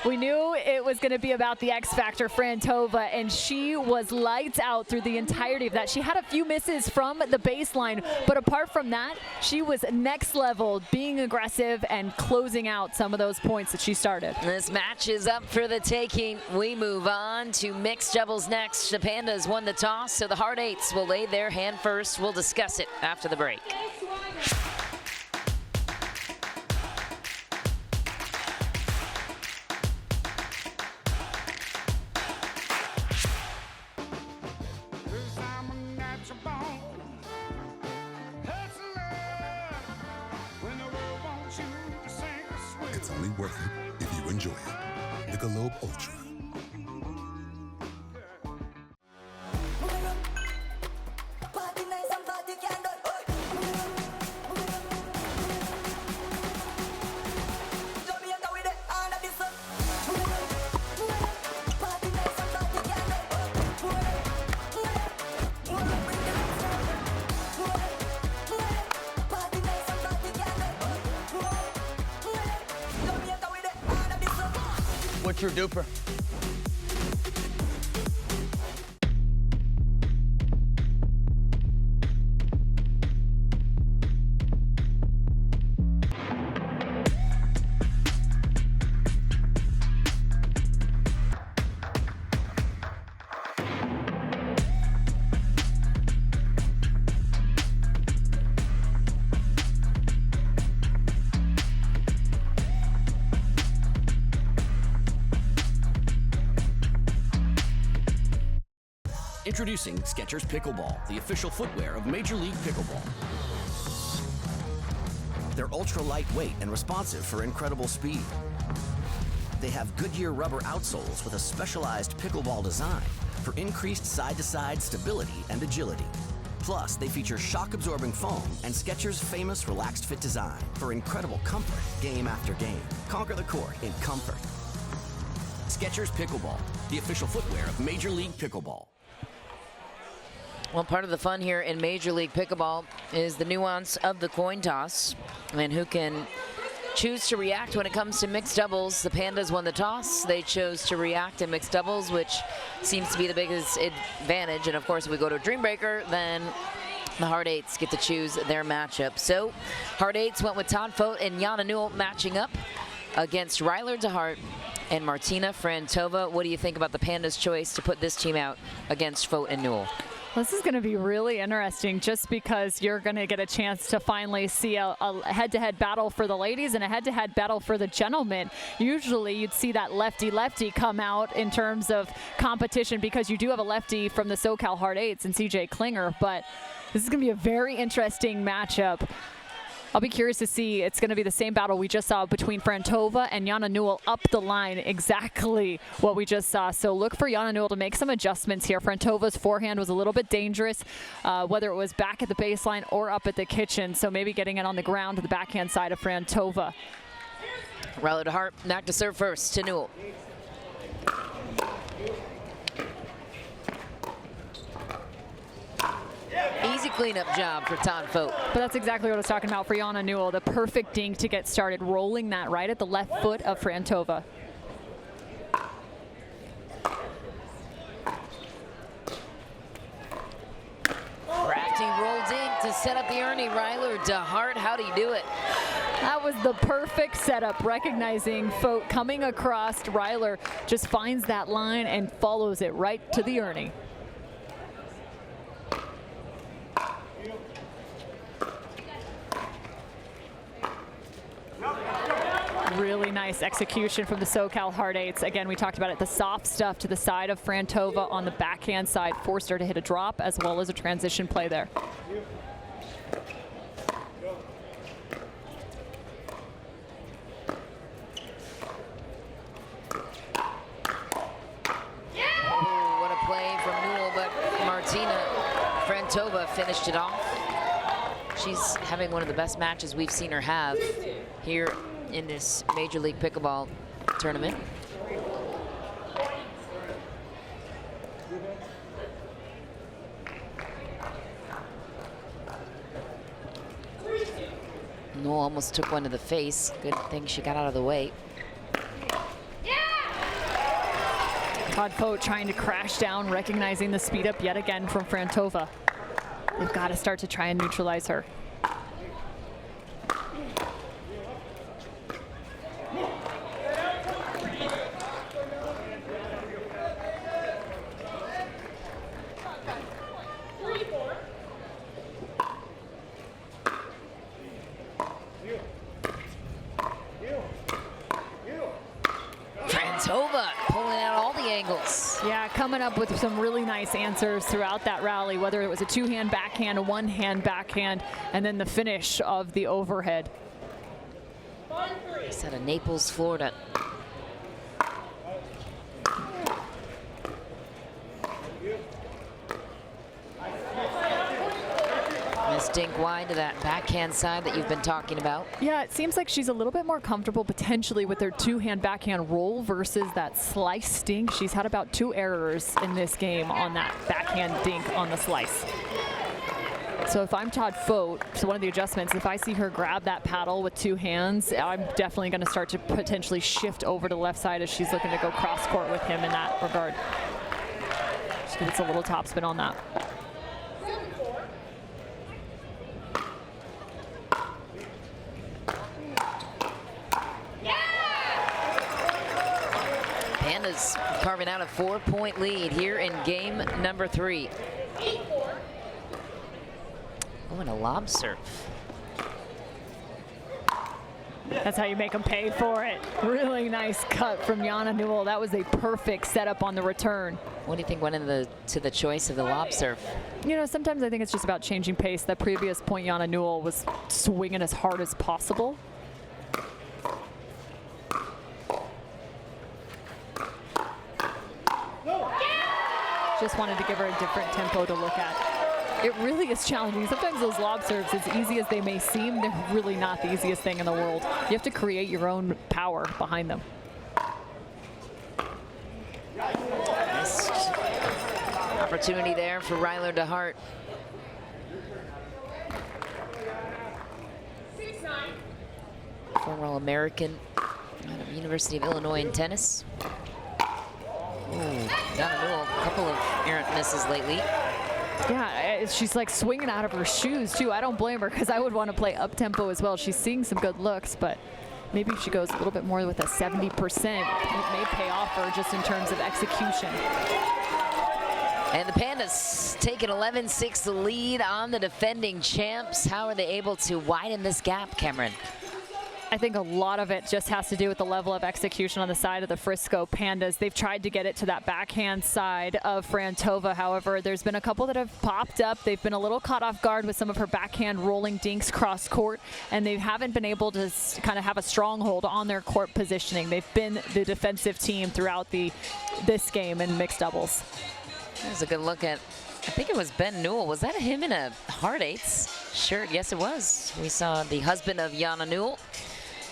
We knew it was going to be about the X factor, Frantova, and she was lights out through the entirety of that. She had a few misses from the baseline, but apart from that, she was next level, being aggressive and closing out some of those points that she started. This match is up for the taking. We move on to mixed doubles next. The Pandas won the toss, so the Hard Eights will lay their hand first. We'll discuss it after the break. It's only worth it if you enjoy it. Michelob ULTRA. What's your DUPR? Introducing Skechers Pickleball, the official footwear of Major League Pickleball. They're ultra lightweight and responsive for incredible speed. They have Goodyear rubber outsoles with a specialized pickleball design for increased side-to-side stability and agility. Plus, they feature shock-absorbing foam and Skechers' famous relaxed fit design for incredible comfort game after game. Conquer the court in comfort. Skechers Pickleball, the official footwear of Major League Pickleball. Well, part of the fun here in Major League Pickleball is the nuance of the coin toss and who can choose to react when it comes to mixed doubles. The Pandas won the toss. They chose to react in mixed doubles, which seems to be the biggest advantage. And of course, if we go to a Dream Breaker, then the Hard Eights get to choose their matchup. So Hard Eights went with Todd Fote and Jana Newell matching up against Ryler DeHart and Martina Frantova. What do you think about the Pandas' choice to put this team out against Fote and Newell? This is going to be really interesting just because you're going to get a chance to finally see a head-to-head battle for the ladies and a head-to-head battle for the gentlemen. Usually you'd see that lefty-lefty come out in terms of competition because you do have a lefty from the SoCal Hard Eights and CJ Klinger, but this is going to be a very interesting matchup. I'll be curious to see. It's going to be the same battle we just saw between Frantova and Jana Newell up the line, exactly what we just saw. So look for Jana Newell to make some adjustments here. Frantova's forehand was a little bit dangerous, whether it was back at the baseline or up at the kitchen. So maybe getting it on the ground to the backhand side of Frantova. Ryler DeHart back to serve first to Newell. Easy cleanup job for Todd Fote. But that's exactly what I was talking about for Jana Newell. The perfect dink to get started, rolling that right at the left foot of Frantova. Crafty roll dink to set up the Ernie. Ryler DeHart, how do you do it? That was the perfect setup, recognizing Fote coming across. Ryler just finds that line and follows it right to the Ernie. Really nice execution from the SoCal Hard Eights. Again, we talked about it, the soft stuff to the side of Frantova on the backhand side forced her to hit a drop as well as a transition play there. Ooh, what a play from Newell, but Martina Frantova finished it off. She's having one of the best matches we've seen her have here in this Major League Pickleball tournament. Newell almost took one to the face. Good thing she got out of the way. Todd Fote trying to crash down, recognizing the speed up yet again from Frantova. They've got to start to try and neutralize her. Yeah, coming up with some really nice answers throughout that rally, whether it was a two-hand backhand, a one-hand backhand, and then the finish of the overhead. It's out of Naples, Florida. Dink wide to that backhand side that you've been talking about. Yeah, it seems like she's a little bit more comfortable potentially with her two-hand backhand roll versus that slice dink. She's had about 2 errors in this game on that backhand dink on the slice. So if I'm Todd Fote, so one of the adjustments, if I see her grab that paddle with 2 hands, I'm definitely going to start to potentially shift over to the left side as she's looking to go cross court with him in that regard. She gets a little topspin on that. Pandas carving out a 4-point lead here in game number 3. Oh, and a lob serve. That's how you make them pay for it. Really nice cut from Jana Newell. That was a perfect setup on the return. What do you think went into the choice of the lob serve? You know, sometimes I think it's just about changing pace. That previous point, Jana Newell was swinging as hard as possible. Just wanted to give her a different tempo to look at. It really is challenging. Sometimes those lob serves, as easy as they may seem, they're really not the easiest thing in the world. You have to create your own power behind them. Nice opportunity there for Ryler DeHart. Former All-American out of University of Illinois in tennis. Jana Newell, a couple of errant misses lately. Yeah, she's like swinging out of her shoes too. I don't blame her because I would want to play up tempo as well. She's seeing some good looks, but maybe if she goes a little bit more with a 70%, it may pay off for her just in terms of execution. And the Pandas take an 11-6 lead on the defending champs. How are they able to widen this gap, Cameron? I think a lot of it just has to do with the level of execution on the side of the Frisco Pandas. They've tried to get it to that backhand side of Frantova. However, there's been a couple that have popped up. They've been a little caught off guard with some of her backhand rolling dinks cross court, and they haven't been able to kind of have a stronghold on their court positioning. They've been the defensive team throughout this game in mixed doubles. That was a good look at, I think it was Ben Newell. Was that him in a hard eights shirt? Yes, it was. We saw the husband of Jana Newell.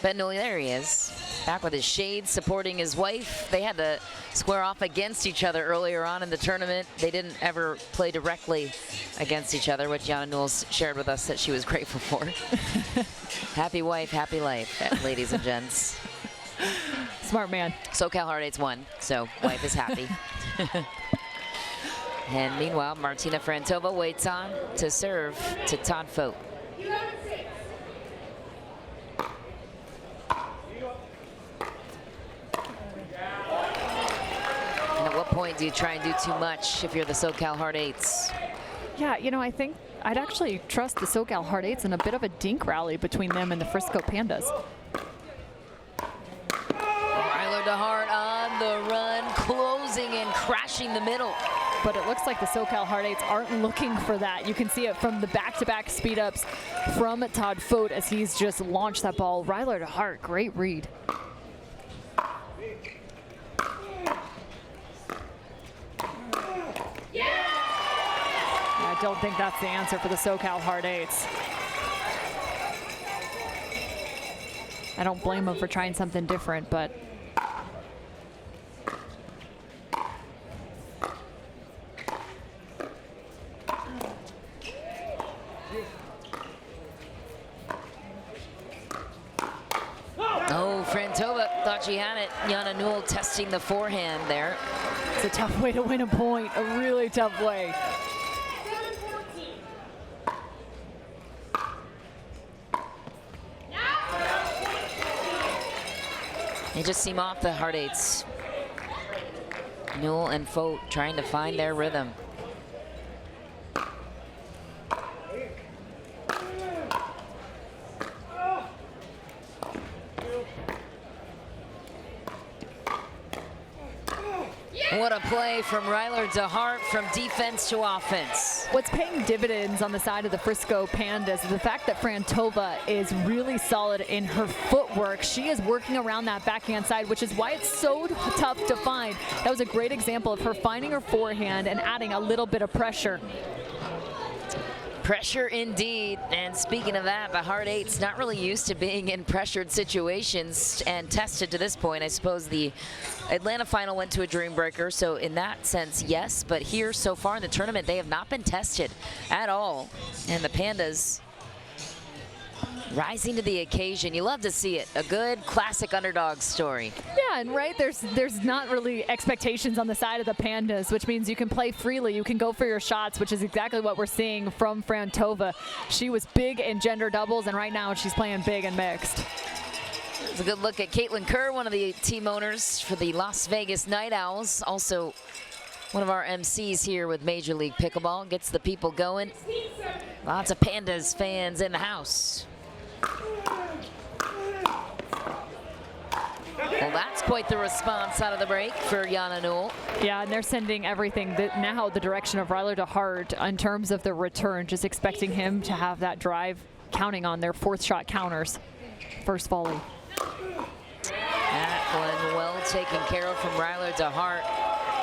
Ben Newell, there he is, back with his shades, supporting his wife. They had to square off against each other earlier on in the tournament. They didn't ever play directly against each other, which Jana Newell shared with us that she was grateful for. Happy wife, happy life, ladies and gents. Smart man. SoCal Hard Eights won, so wife is happy. And meanwhile, Martina Frantova waits on to serve to Todd Fote. At what point do you try and do too much if you're the SoCal Hard Eights? Yeah, you know, I think I'd actually trust the SoCal Hard Eights in a bit of a dink rally between them and the Frisco Pandas. Ryler DeHart on the run, closing and crashing the middle. But it looks like the SoCal Hard Eights aren't looking for that. You can see it from the back-to-back speed-ups from Todd Fote as he's just launched that ball. Ryler DeHart, great read. I don't think that's the answer for the SoCal Hard Eights. I don't blame them for trying something different, but oh, Frantova thought she had it. Jana Newell testing the forehand there. it's a tough way to win a point, a really tough way. They just seem off the Hard Eights. Newell and Fote trying to find their rhythm. What a play from Ryler DeHart from defense to offense. What's paying dividends on the side of the Frisco Pandas is the fact that Frantova is really solid in her footwork. She is working around that backhand side, which is why it's so tough to find. That was a great example of her finding her forehand and adding a little bit of pressure. Pressure indeed. And speaking of that, the Hard Eights not really used to being in pressured situations and tested to this point. I suppose the Atlanta final went to a dream breaker, so in that sense, yes. But here so far in the tournament, they have not been tested at all. And the Pandas rising to the occasion. You love to see it. A good classic underdog story. Yeah, and right, there's not really expectations on the side of the Pandas, which means you can play freely. You can go for your shots, which is exactly what we're seeing from Frantova. She was big in gender doubles, and right now she's playing big and mixed. It's a good look at Caitlin Kerr, one of the team owners for the Las Vegas Night Owls. Also one of our MCs here with Major League Pickleball. Gets the people going. Lots of Pandas fans in the house. Well, that's quite the response out of the break for Jana Newell. Yeah, and they're sending everything now the direction of Ryler DeHart in terms of the return, just expecting him to have that drive, counting on their fourth shot counters. First volley. That one well taken care of from Ryler DeHart.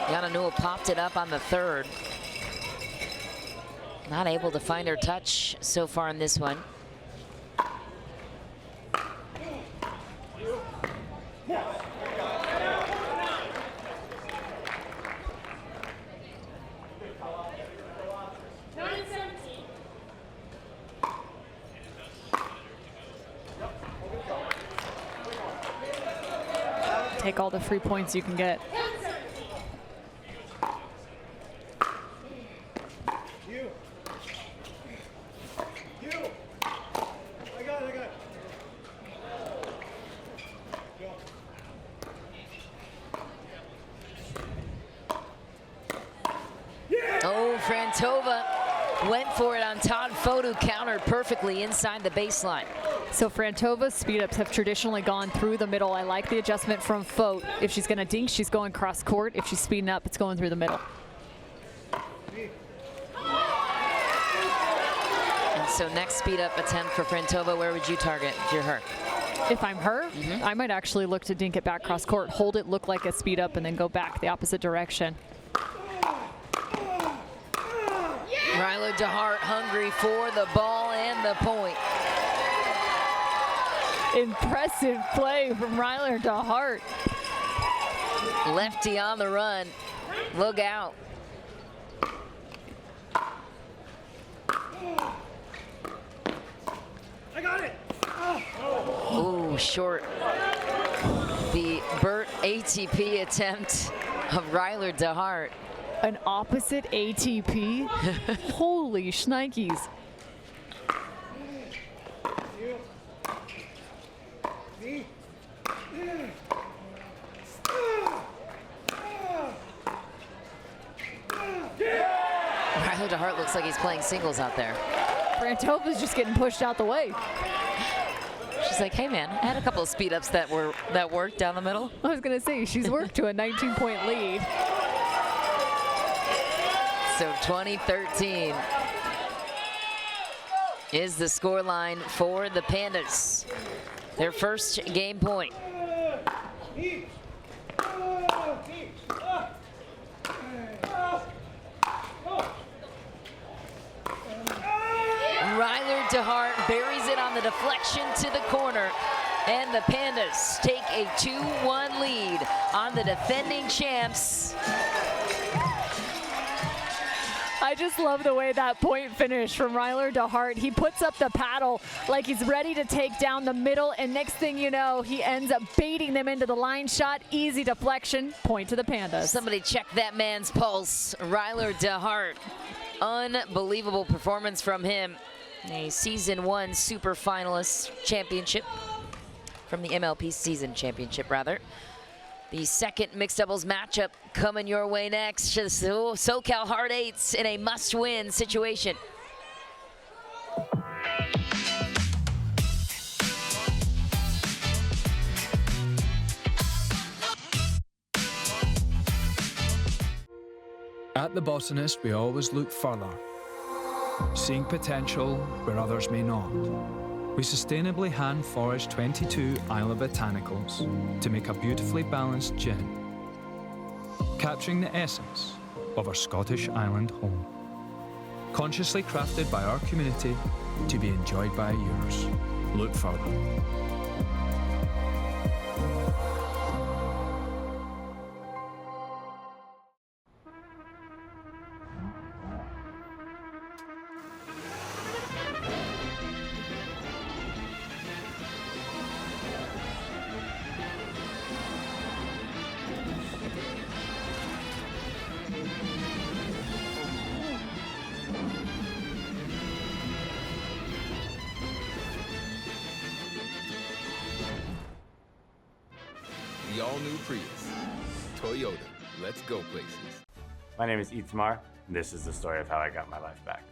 Jana Newell popped it up on the third. Not able to find her touch so far in this one. Take all the free points you can get. Oh, Frantova went for it on Todd Fotu, countered perfectly inside the baseline. So Frantova's speed-ups have traditionally gone through the middle. I like the adjustment from Fote. If she's going to dink, she's going cross-court. If she's speeding up, it's going through the middle. And so next speed-up attempt for Frantova, where would you target if you're her? If I'm her, I might actually look to dink it back cross-court, hold it, look like a speed-up, and then go back the opposite direction. Ryler DeHart hungry for the ball and the point. Impressive play from Ryler DeHart. Lefty on the run. Look out. I got it. Ooh, short. The Burt ATP attempt of Ryler DeHart. An opposite ATP? Holy shnikes. Ryler DeHart looks like he's playing singles out there. Frantova's just getting pushed out the way. She's like, hey man, I had a couple of speed ups that worked down the middle. I was gonna say, she's worked to a 19-point lead. So 2013 is the scoreline for the Pandas. Their first game point. Ryler DeHart buries it on the deflection to the corner, and the Pandas take a 2-1 lead on the defending champs. I just love the way that point finished from Ryler DeHart. He puts up the paddle like he's ready to take down the middle, and next thing you know, he ends up baiting them into the line shot. Easy deflection, point to the Pandas. Somebody check that man's pulse. Ryler DeHart, unbelievable performance from him. A season 1 super finalist championship from the MLP season championship, rather. The second mixed doubles matchup coming your way next. SoCal Hard Eights in a must-win situation. At The Botanist, we always look further, seeing potential where others may not. We sustainably hand forage 22 Isla Botanicals to make a beautifully balanced gin, capturing the essence of our Scottish island home. Consciously crafted by our community to be enjoyed by yours. Look further. The all-new Prius. Toyota. Let's go places. My name is Itamar, and this is the story of how I got my life back.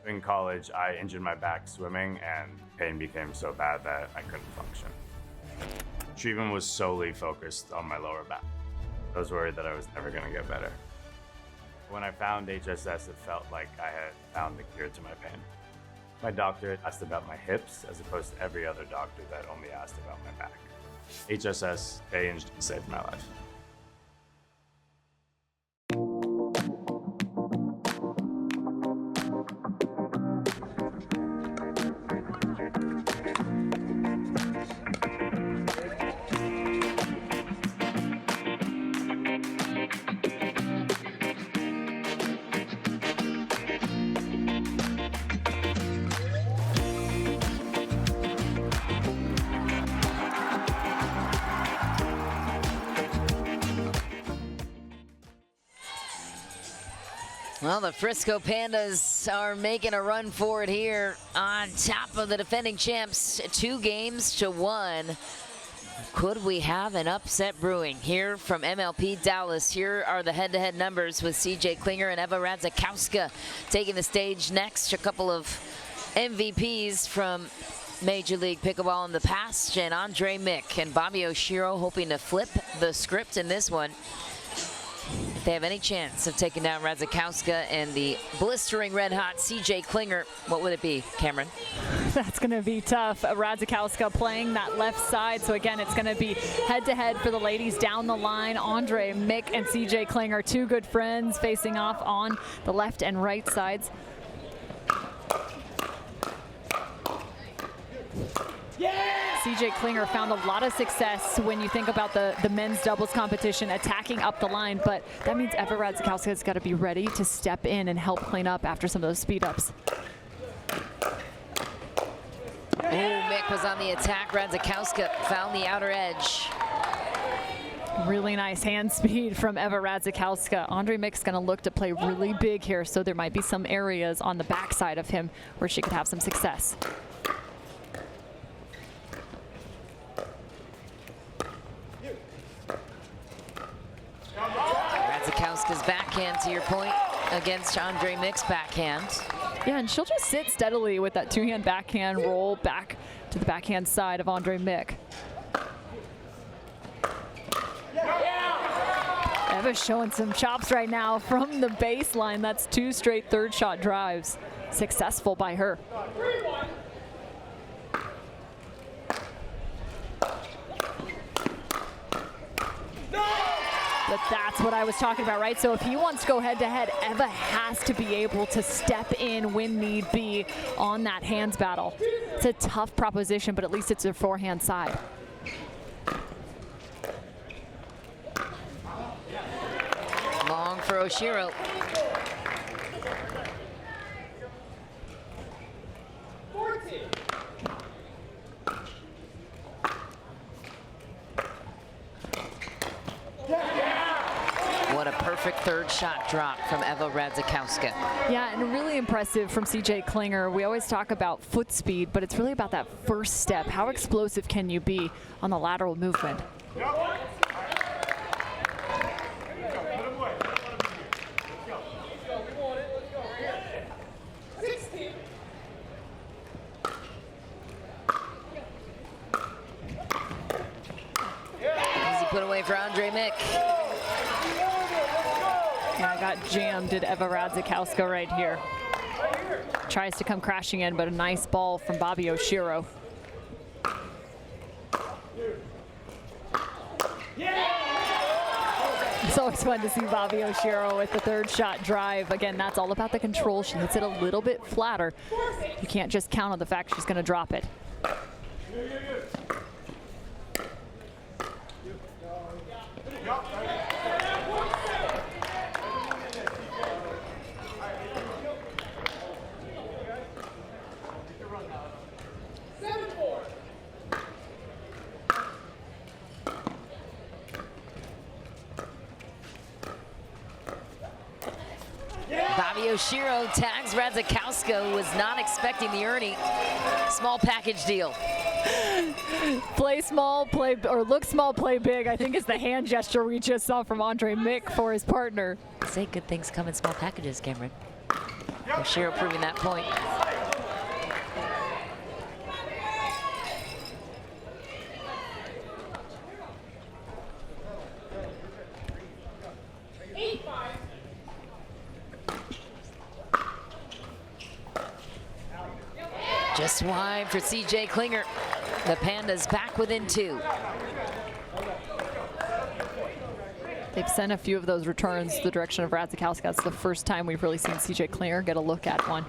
In college, I injured my back swimming, and pain became so bad that I couldn't function. Treatment was solely focused on my lower back. I was worried that I was never going to get better. When I found HSS, it felt like I had found the cure to my pain. My doctor asked about my hips as opposed to every other doctor that only asked about my back. HSS changed and saved my life. Well, the Frisco Pandas are making a run for it here on top of the defending champs, 2-1. Could we have an upset brewing? Here from MLP Dallas, here are the head-to-head numbers with CJ Klinger and Eva Radzikowska taking the stage next. A couple of MVPs from Major League Pickleball in the past, and Andre Mick and Bobby Oshiro hoping to flip the script in this one. If they have any chance of taking down Radzikowska and the blistering red-hot CJ Klinger, what would it be, Cameron? That's going to be tough. Radzikowska playing that left side. So again, it's going to be head-to-head for the ladies down the line. Andre Mick and CJ Klinger, two good friends facing off on the left and right sides. CJ Klinger found a lot of success when you think about the men's doubles competition, attacking up the line, but that means Eva Radzikowska has got to be ready to step in and help clean up after some of those speed ups. Oh, Mick was on the attack. Radzikowska found the outer edge. Really nice hand speed from Eva Radzikowska. Andre Mick's going to look to play really big here, so there might be some areas on the backside of him where she could have some success. Radzikowska's backhand, to your point, against Andre Mick's backhand. Yeah, and she'll just sit steadily with that two-hand backhand roll back to the backhand side of Andre Mick. Eva's showing some chops right now from the baseline. That's 2 straight third shot drives. Successful by her. But that's what I was talking about, right? So if he wants to go head-to-head, Eva has to be able to step in when need be on that hands battle. It's a tough proposition, but at least it's her forehand side. Long for Oshiro. What a perfect third shot drop from Eva Radzikowska. Yeah, and really impressive from CJ Klinger. We always talk about foot speed, but it's really about that first step. How explosive can you be on the lateral movement? Easy put away for Andre Mick. Yeah, I got jammed at Eva Radzikowska right here. Tries to come crashing in, but a nice ball from Bobby Oshiro. It's always fun to see Bobby Oshiro with the third shot drive. Again, that's all about the control. She hits it a little bit flatter. You can't just count on the fact she's going to drop it. Bobby Oshiro tags Radzikowska, was not expecting the Ernie. Small package deal. Play small, play, or look small, play big, I think is the hand gesture we just saw from Andre Mick for his partner. Say good things come in small packages, Cameron. Oshiro proving that point. Just wide for CJ Klinger. The Pandas back within 2. They've sent a few of those returns the direction of Radzikowska. It's the first time we've really seen CJ Klinger get a look at one.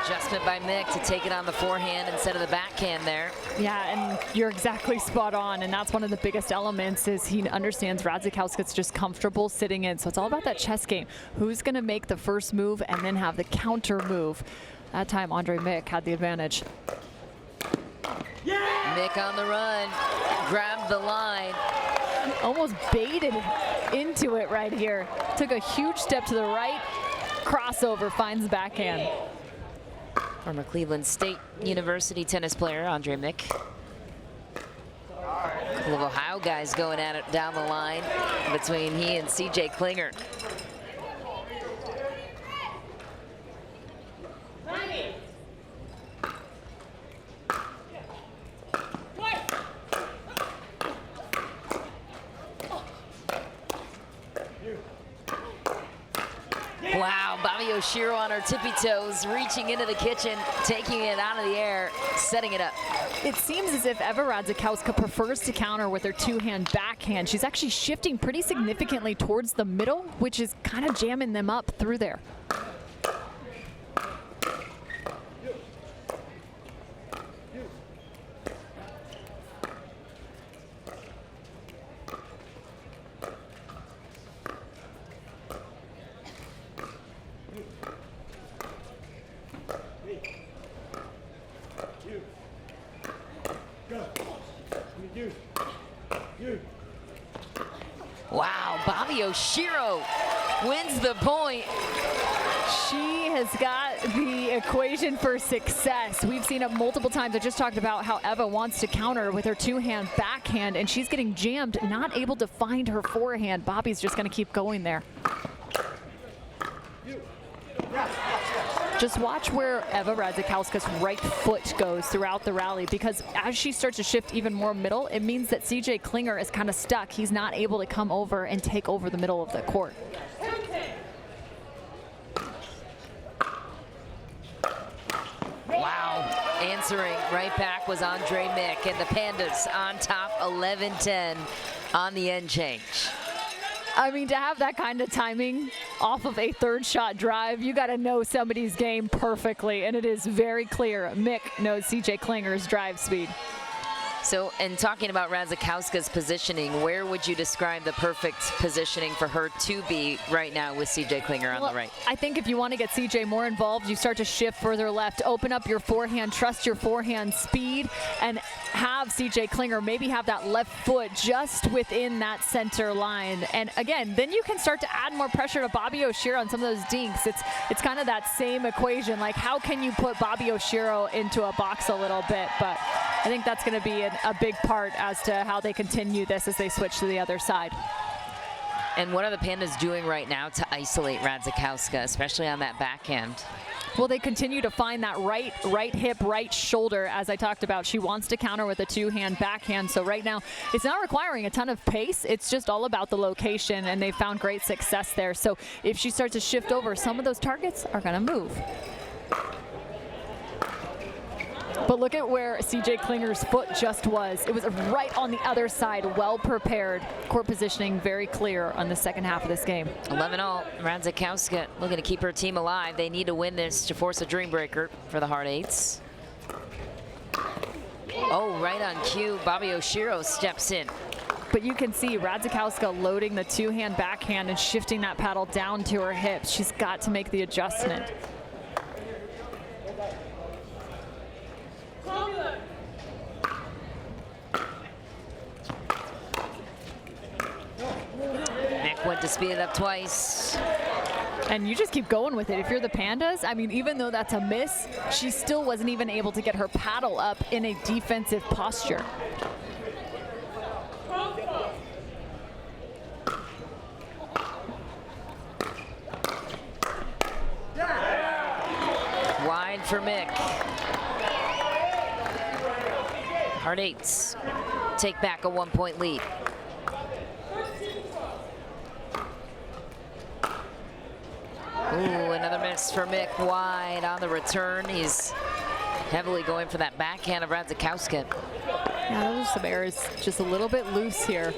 Adjustment by Mick to take it on the forehand instead of the backhand there. Yeah, and you're exactly spot on, and that's one of the biggest elements is he understands Radzikowska's just comfortable sitting in. So it's all about that chess game. Who's going to make the first move and then have the counter move? That time, Andre Mick had the advantage. Mick on the run, grabbed the line. Almost baited into it right here. Took a huge step to the right, crossover, finds the backhand. Former Cleveland State University tennis player, Andre Mick. A couple of Ohio guys going at it down the line between he and CJ Klinger. Wow, Bobby Oshiro on her tippy toes, reaching into the kitchen, taking it out of the air, setting it up. It seems as if Eva Radzikowska prefers to counter with her two-hand backhand. She's actually shifting pretty significantly towards the middle, which is kind of jamming them up through there. Wow, Bobby Oshiro wins the point. She has got the equation for success. We've seen it multiple times. I just talked about how Eva wants to counter with her two-hand backhand, and she's getting jammed, not able to find her forehand. Bobby's just going to keep going there. Just watch where Eva Radzikowska's right foot goes throughout the rally, because as she starts to shift even more middle, it means that CJ Klinger is kind of stuck. He's not able to come over and take over the middle of the court. Wow, answering right back was Andre Mick, and the Pandas on top 11-10 on the end change. I mean, to have that kind of timing off of a third shot drive, you got to know somebody's game perfectly, and it is very clear Mick knows CJ Klinger's drive speed. So, and talking about Radzikowska's positioning, where would you describe the perfect positioning for her to be right now with CJ Klinger on the right? I think if you want to get CJ more involved, you start to shift further left, open up your forehand, trust your forehand speed, and have CJ Klinger maybe have that left foot just within that center line. And again, then you can start to add more pressure to Bobby Oshiro on some of those dinks. It's kind of that same equation, like how can you put Bobby Oshiro into a box a little bit? But I think that's going to be a big part as to how they continue this as they switch to the other side. And what are the Pandas doing right now to isolate Radzikowska, especially on that backhand? Well, they continue to find that right hip, right shoulder. As I talked about, she wants to counter with a two-hand backhand. So right now, it's not requiring a ton of pace. It's just all about the location, and they found great success there. So if she starts to shift over, some of those targets are going to move. But look at where CJ Klinger's foot just was. It was right on the other side, well prepared. Court positioning very clear on the second half of this game. 11-all, Radzikowska looking to keep her team alive. They need to win this to force a dream breaker for the Hard Eights. Oh, right on cue, Bobby Oshiro steps in. But you can see Radzikowska loading the two-hand backhand and shifting that paddle down to her hips. She's got to make the adjustment. Mick went to speed it up twice. And you just keep going with it. If you're the Pandas, I mean, even though that's a miss, she still wasn't even able to get her paddle up in a defensive posture. Wide for Mick. Hard Eights take back a 1-point lead. Ooh, another miss for Mick, wide on the return. He's heavily going for that backhand of Radzikowska. Yeah, those are some errors, just a little bit loose here.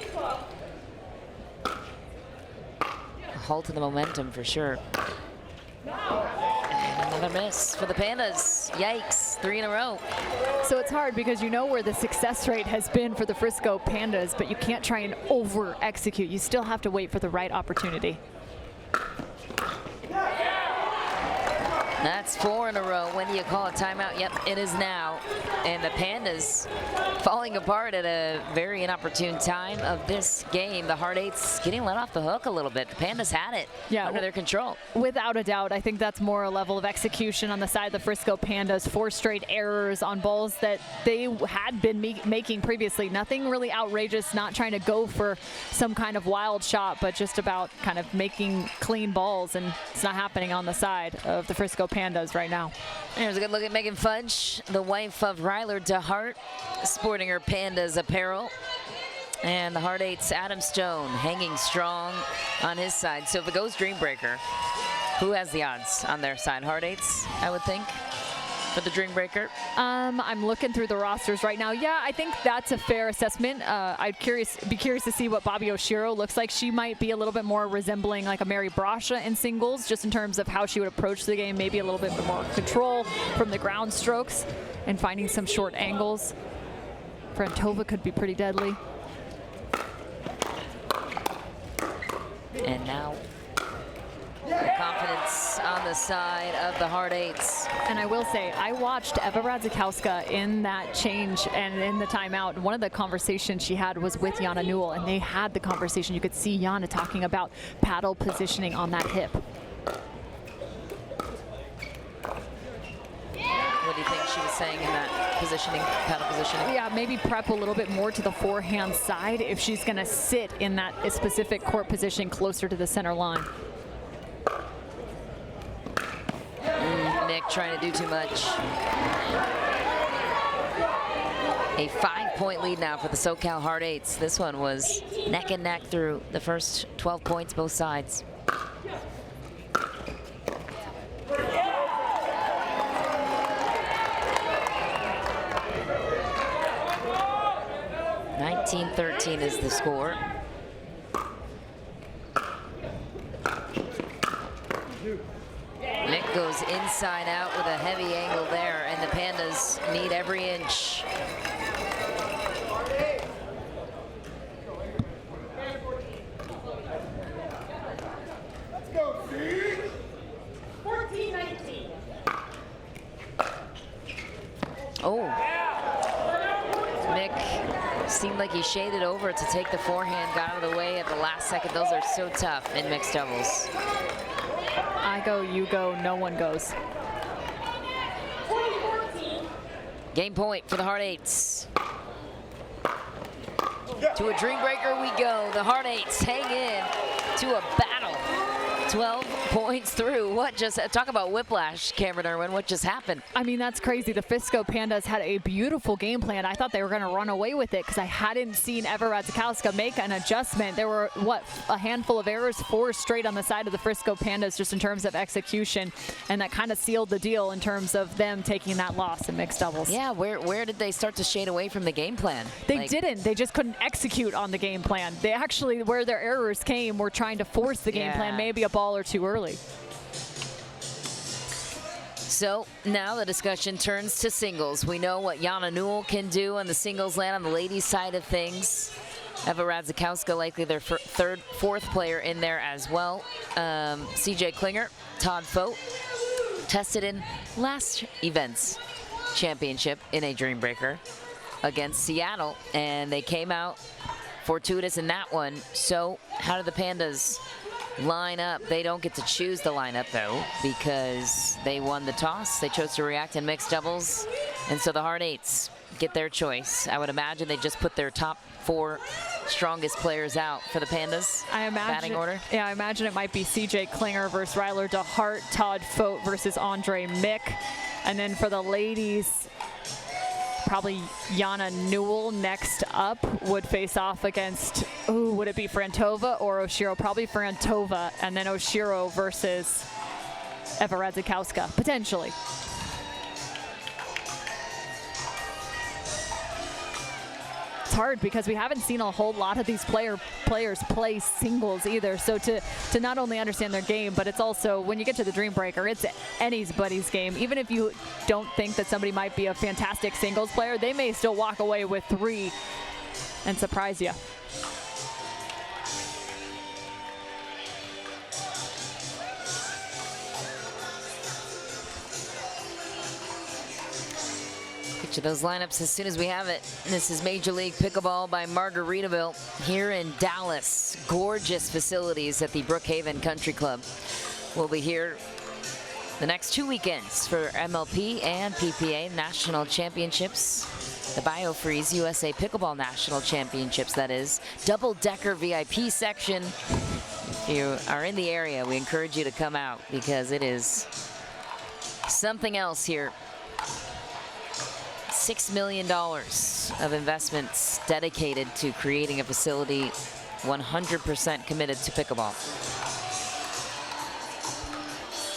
A halt to the momentum for sure. And another miss for the Pandas. Yikes, 3 in a row. So it's hard because you know where the success rate has been for the Frisco Pandas, but you can't try and over-execute. You still have to wait for the right opportunity. That's 4 in a row. When do you call a timeout? Yep, it is now. And the Pandas falling apart at a very inopportune time of this game. The Hard Eights getting let off the hook a little bit. The Pandas had it under their control. Without a doubt, I think that's more a level of execution on the side of the Frisco Pandas. 4 straight errors on balls that they had been making previously. Nothing really outrageous, not trying to go for some kind of wild shot, but just about kind of making clean balls, and it's not happening on the side of the Frisco Pandas right now. Here's a good look at Megan Fudge, the wife of Ryler DeHart, sporting her Pandas apparel. And the Hard Eights, Adam Stone, hanging strong on his side. So if it goes Dreambreaker, who has the odds on their side? Hard Eights, I would think, for the Dreambreaker. I'm looking through the rosters right now. Yeah, I think that's a fair assessment. I'd be curious to see what Bobby Oshiro looks like. She might be a little bit more resembling like a Mary Brasha in singles, just in terms of how she would approach the game. Maybe a little bit more control from the ground strokes and finding some short angles. Frantova could be pretty deadly. And now the confidence on the side of the Hard Eights. And I will say, I watched Eva Radzikowska in that change and in the timeout. One of the conversations she had was with Jana Newell, and they had the conversation. You could see Jana talking about paddle positioning on that hip. What do you think she was saying in that positioning, paddle positioning? Yeah, maybe prep a little bit more to the forehand side if she's going to sit in that specific court position closer to the center line. Nick trying to do too much. A 5-point lead now for the SoCal Hard Eights. This one was neck and neck through the first 12 points, both sides. (19-13) is the score. Nick goes inside out with a heavy angle there, and the Pandas need every inch. Let's go, 14-19. Oh. Nick seemed like he shaded over to take the forehand, got out of the way at the last second. Those are so tough in mixed doubles. I go, you go, no one goes. Game point for the Hard Eights. To a Dreambreaker we go. The Hard Eights hang in to a battle. 12 points through. What just, talk about whiplash, Cameron Irwin, what just happened? I mean, that's crazy. The Frisco Pandas had a beautiful game plan. I thought they were going to run away with it because I hadn't seen Eva Radzikowska make an adjustment. There were, what, a handful of errors, 4 straight on the side of the Frisco Pandas just in terms of execution, and that kind of sealed the deal in terms of them taking that loss in mixed doubles. Yeah, where did they start to shade away from the game plan? They didn't. They just couldn't execute on the game plan. They actually, where their errors came, were trying to force the game plan, maybe a ball or two early. So now the discussion turns to singles. We know what Jana Newell can do on the singles land on the ladies' side of things. Eva Radzikowska likely their fourth player in there as well. CJ Klinger, Todd Fote, tested in last event's championship in a Dreambreaker against Seattle, and they came out fortuitous in that one. So how did the Pandas line up? They don't get to choose the lineup though, because they won the toss. They chose to react in mixed doubles, and so the Hard Eights get their choice. I would imagine they just put their top 4 strongest players out for the Pandas. Batting order. Yeah, I imagine it might be CJ Klinger versus Ryler DeHart, Todd Fote versus Andre Mick, and then for the ladies, probably Yana Newell next up would face off against, ooh, would it be Frantova or Oshiro? Probably Frantova, and then Oshiro versus Eva Radzikowska, potentially. It's hard because we haven't seen a whole lot of these players play singles either. So to not only understand their game, but it's also, when you get to the Dream Breaker, it's anybody's game. Even if you don't think that somebody might be a fantastic singles player, they may still walk away with 3 and surprise you. Get you those lineups as soon as we have it. This is Major League Pickleball by Margaritaville here in Dallas. Gorgeous facilities at the Brookhaven Country Club. We'll be here the next 2 weekends for MLP and PPA National Championships. The BioFreeze USA Pickleball National Championships, that is. Double-decker VIP section. If you are in the area, we encourage you to come out because it is something else here. $6 million of investments dedicated to creating a facility 100% committed to pickleball.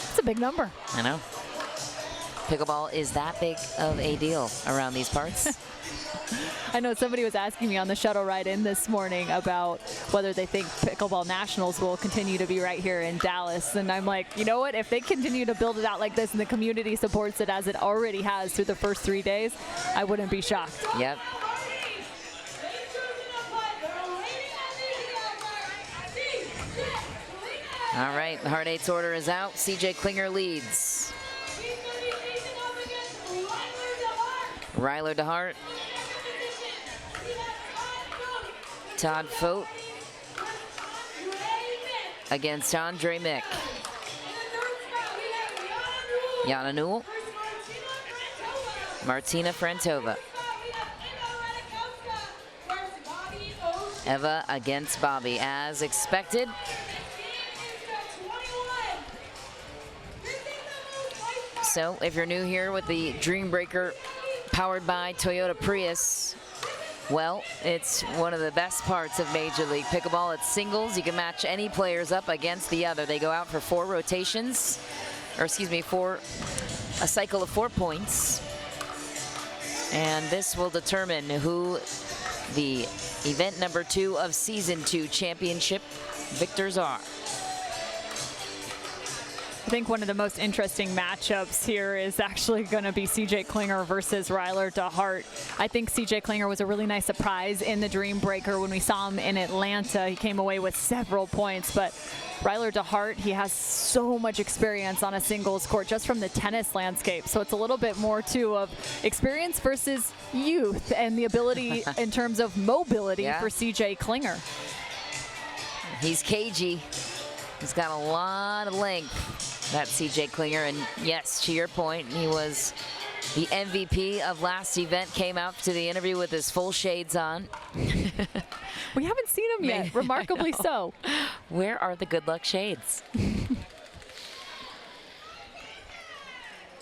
It's a big number. I know. Pickleball is that big of a deal around these parts. I know somebody was asking me on the shuttle ride in this morning about whether they think Pickleball Nationals will continue to be right here in Dallas. And I'm like, you know what? If they continue to build it out like this and the community supports it as it already has through the first 3 days, I wouldn't be shocked. Yep. All right, the Hard Eight's order is out. CJ Klinger leads. Ryler DeHart. Todd Fote against Andre Mick. Yana Newell. Martina Frantova. Eva against Bobby, as expected. So if you're new here with the Dream Breaker powered by Toyota Prius, well, it's one of the best parts of Major League Pickleball. It's singles. You can match any players up against the other. They go out for 4 rotations, or excuse me, a cycle of 4 points. And this will determine who the event number 2 of season 2 championship victors are. I think one of the most interesting matchups here is actually going to be CJ Klinger versus Ryler DeHart. I think CJ Klinger was a really nice surprise in the Dream Breaker when we saw him in Atlanta. He came away with several points, but Ryler DeHart, he has so much experience on a singles court just from the tennis landscape. So it's a little bit more too of experience versus youth and the ability in terms of mobility for CJ Klinger. He's cagey. He's got a lot of length, that CJ Klinger. And yes, to your point, he was the MVP of last event, came out to the interview with his full shades on. We haven't seen him yet, remarkably so. Where are the good luck shades?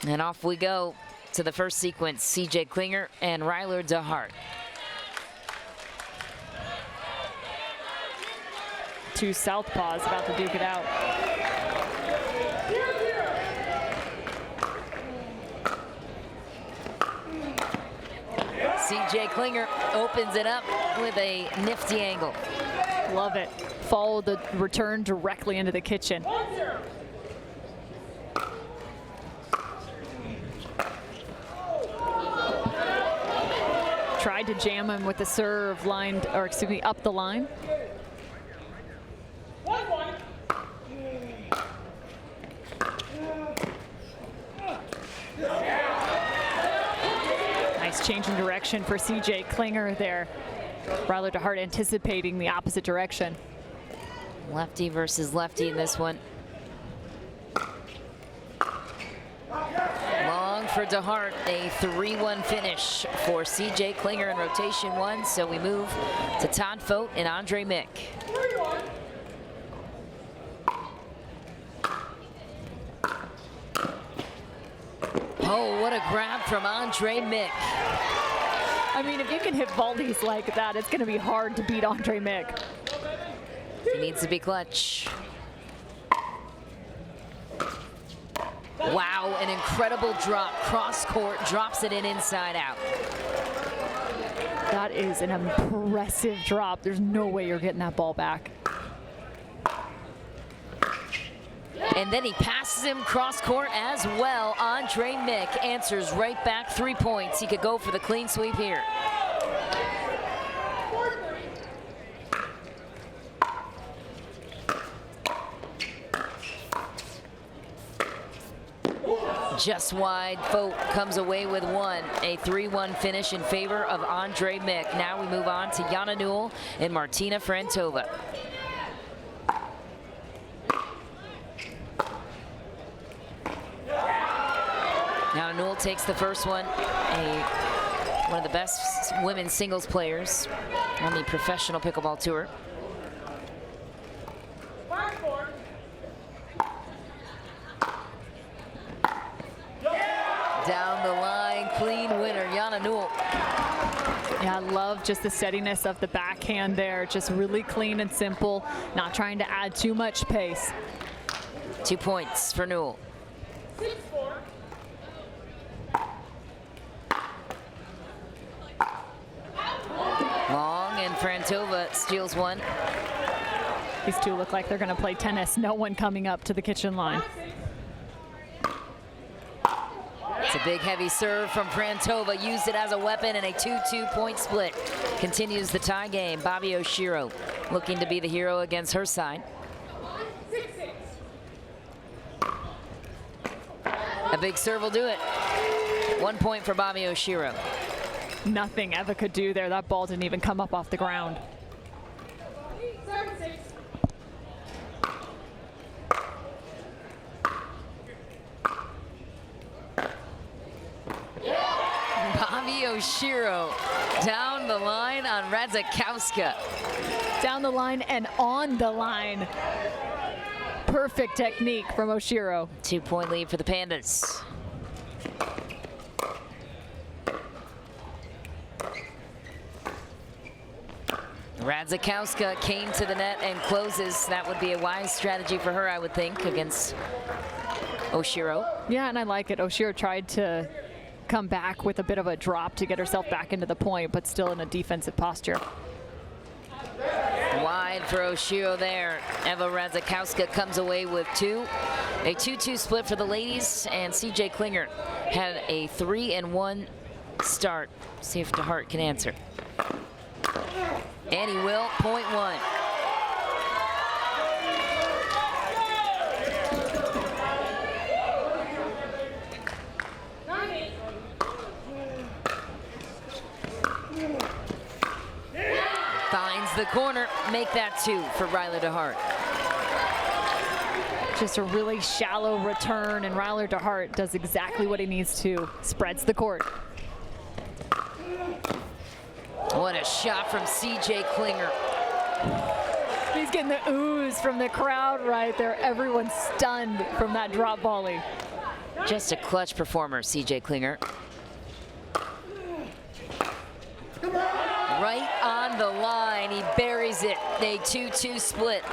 And off we go to the first sequence, CJ Klinger and Ryler DeHart. 2 southpaws about to duke it out. CJ Klinger opens it up with a nifty angle. Love it. Follow the return directly into the kitchen. Tried to jam him with the serve lined, or excuse me, up the line. Nice change in direction for CJ Klinger there. Ryler DeHart anticipating the opposite direction. Lefty versus lefty in this one. Long for DeHart, a 3-1 finish for CJ Klinger in rotation 1. So we move to Todd Fote and Andre Mick. Oh, what a grab from Andre Mick. I mean, if you can hit volleys like that, it's going to be hard to beat Andre Mick. He needs to be clutch. Wow, an incredible drop. Cross court, drops it in inside out. That is an impressive drop. There's no way you're getting that ball back. And then he passes him cross court as well. Andre Mick answers right back, 3 points. He could go for the clean sweep here. Just wide. Vogt comes away with one. A 3-1 finish in favor of Andre Mick. Now we move on to Jana Newell and Martina Frantova. Jana Newell takes the first one. One of the best women's singles players on the professional pickleball tour. Down the line, clean winner, Jana Newell. Yeah, I love just the steadiness of the backhand there. Just really clean and simple, not trying to add too much pace. 2 points for Newell. Long, and Frantova steals one. These two look like they're going to play tennis. No one coming up to the kitchen line. It's a big heavy serve from Frantova, used it as a weapon, and a 2-2 point split continues the tie game. Bobby Oshiro looking to be the hero against her side. A big serve will do it. 1 point for Bobby Oshiro. Nothing Eva could do there. That ball didn't even come up off the ground. Bobby Oshiro down the line on Radzikowska. Down the line and on the line. Perfect technique from Oshiro. 2 point lead for the Pandas. Radzikowska came to the net and closes. That would be a wise strategy for her, I would think, against Oshiro. Yeah, and I like it. Oshiro tried to come back with a bit of a drop to get herself back into the point, but still in a defensive posture. Wide for Oshiro there. Eva Radzikowska comes away with two. A 2-2 split for the ladies, and CJ Klinger had a 3-1 start. See if DeHart can answer. And he will, point one. Finds the corner, make that two for Ryler DeHart. Just a really shallow return, and Ryler DeHart does exactly what he needs to. Spreads the court. What a shot from CJ Klinger. He's getting the ooze from the crowd right there. Everyone's stunned from that drop volley. Just a clutch performer, CJ Klinger. Right on the line, he buries it. A 2-2 split.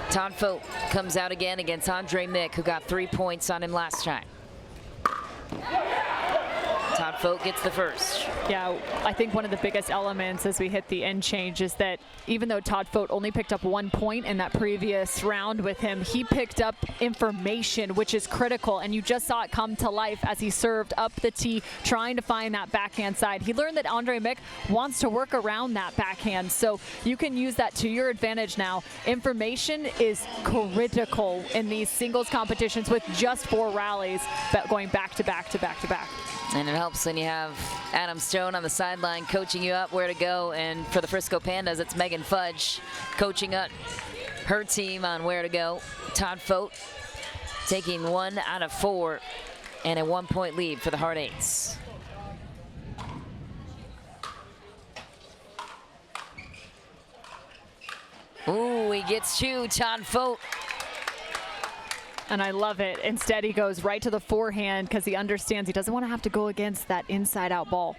Todd Vogt comes out again against Andre Mick, who got 3 points on him last time. Todd Vogt gets the first. Yeah, I think one of the biggest elements as we hit the end change is that even though Todd Vogt only picked up 1 point in that previous round with him, he picked up information, which is critical, and you just saw it come to life as he served up the tee, trying to find that backhand side. He learned that Andre Mick wants to work around that backhand, so you can use that to your advantage now. Information is critical in these singles competitions with just 4 rallies, but going back to back to back to back. And it helps when you have Adam Stone on the sideline coaching you up where to go. And for the Frisco Pandas, it's Megan Fudge coaching up her team on where to go. Todd Vogt taking 1 out of 4 and a 1 point lead for the Hard Eights. Ooh, he gets 2, Todd Vogt. And I love it. Instead, he goes right to the forehand because he understands he doesn't want to have to go against that inside-out ball.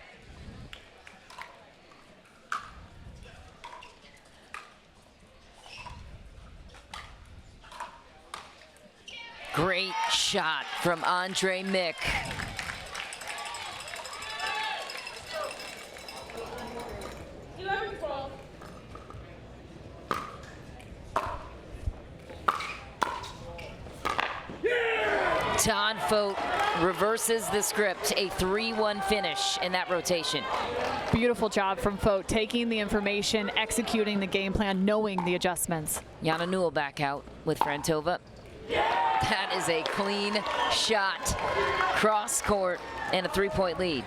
Great shot from Andre Mick. Todd Fote reverses the script, a 3-1 finish in that rotation. Beautiful job from Fote, taking the information, executing the game plan, knowing the adjustments. Jana Newell back out with Frantova. That is a clean shot, cross court, and a 3-point lead.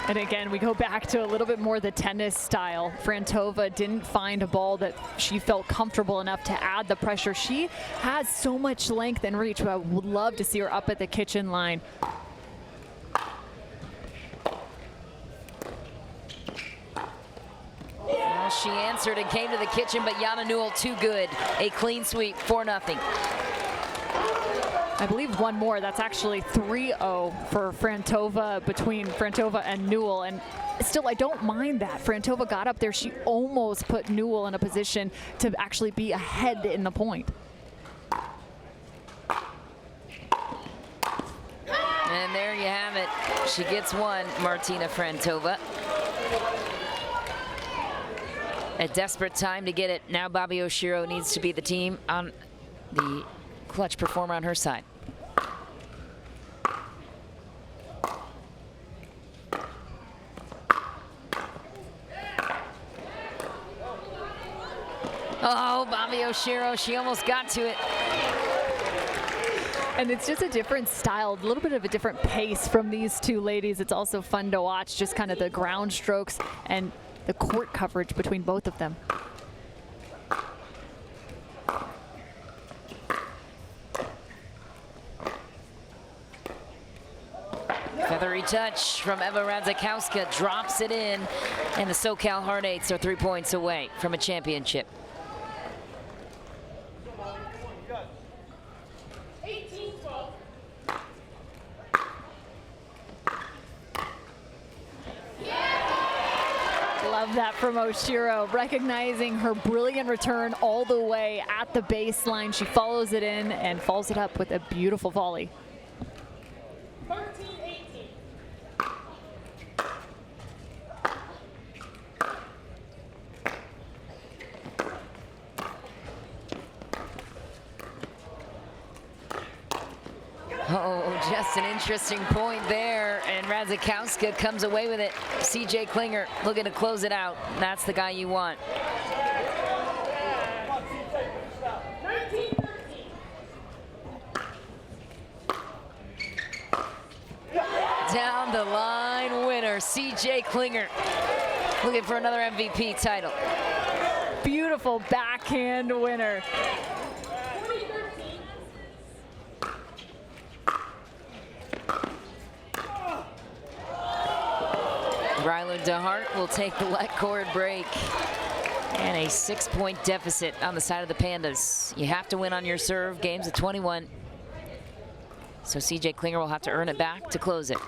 And again, we go back to a little bit more the tennis style. Frantova didn't find a ball that she felt comfortable enough to add the pressure. She has so much length and reach, but I would love to see her up at the kitchen line. Well, she answered and came to the kitchen, but Jana Newell too good. A clean sweep, 4-0. I believe one more. That's actually 3-0 for Frantova, between Frantova and Newell. And still, I don't mind that. Frantova got up there. She almost put Newell in a position to actually be ahead in the point. And there you have it. She gets one, Martina Frantova. A desperate time to get it. Now Bobby Oshiro needs to be the team on the clutch performer on her side. Oh, Bobby Oshiro, she almost got to it. And it's just a different style, a little bit of a different pace from these two ladies. It's also fun to watch, just kind of the ground strokes and the court coverage between both of them. Feathery touch from Eva Radzikowska, drops it in, and the SoCal Hard Eights are 3 points away from a championship. Love that from Oshiro, recognizing her brilliant return all the way at the baseline. She follows it in and follows it up with a beautiful volley. 13-18. Oh, just an interesting point there, and Radzikowska comes away with it. CJ Klinger looking to close it out. That's the guy you want. Down the line winner, CJ Klinger, looking for another MVP title. Beautiful backhand winner. Ryler DeHart will take the let court break. And a 6-point deficit on the side of the Pandas. You have to win on your serve, games of 21. So CJ Klinger will have to earn it back to close it.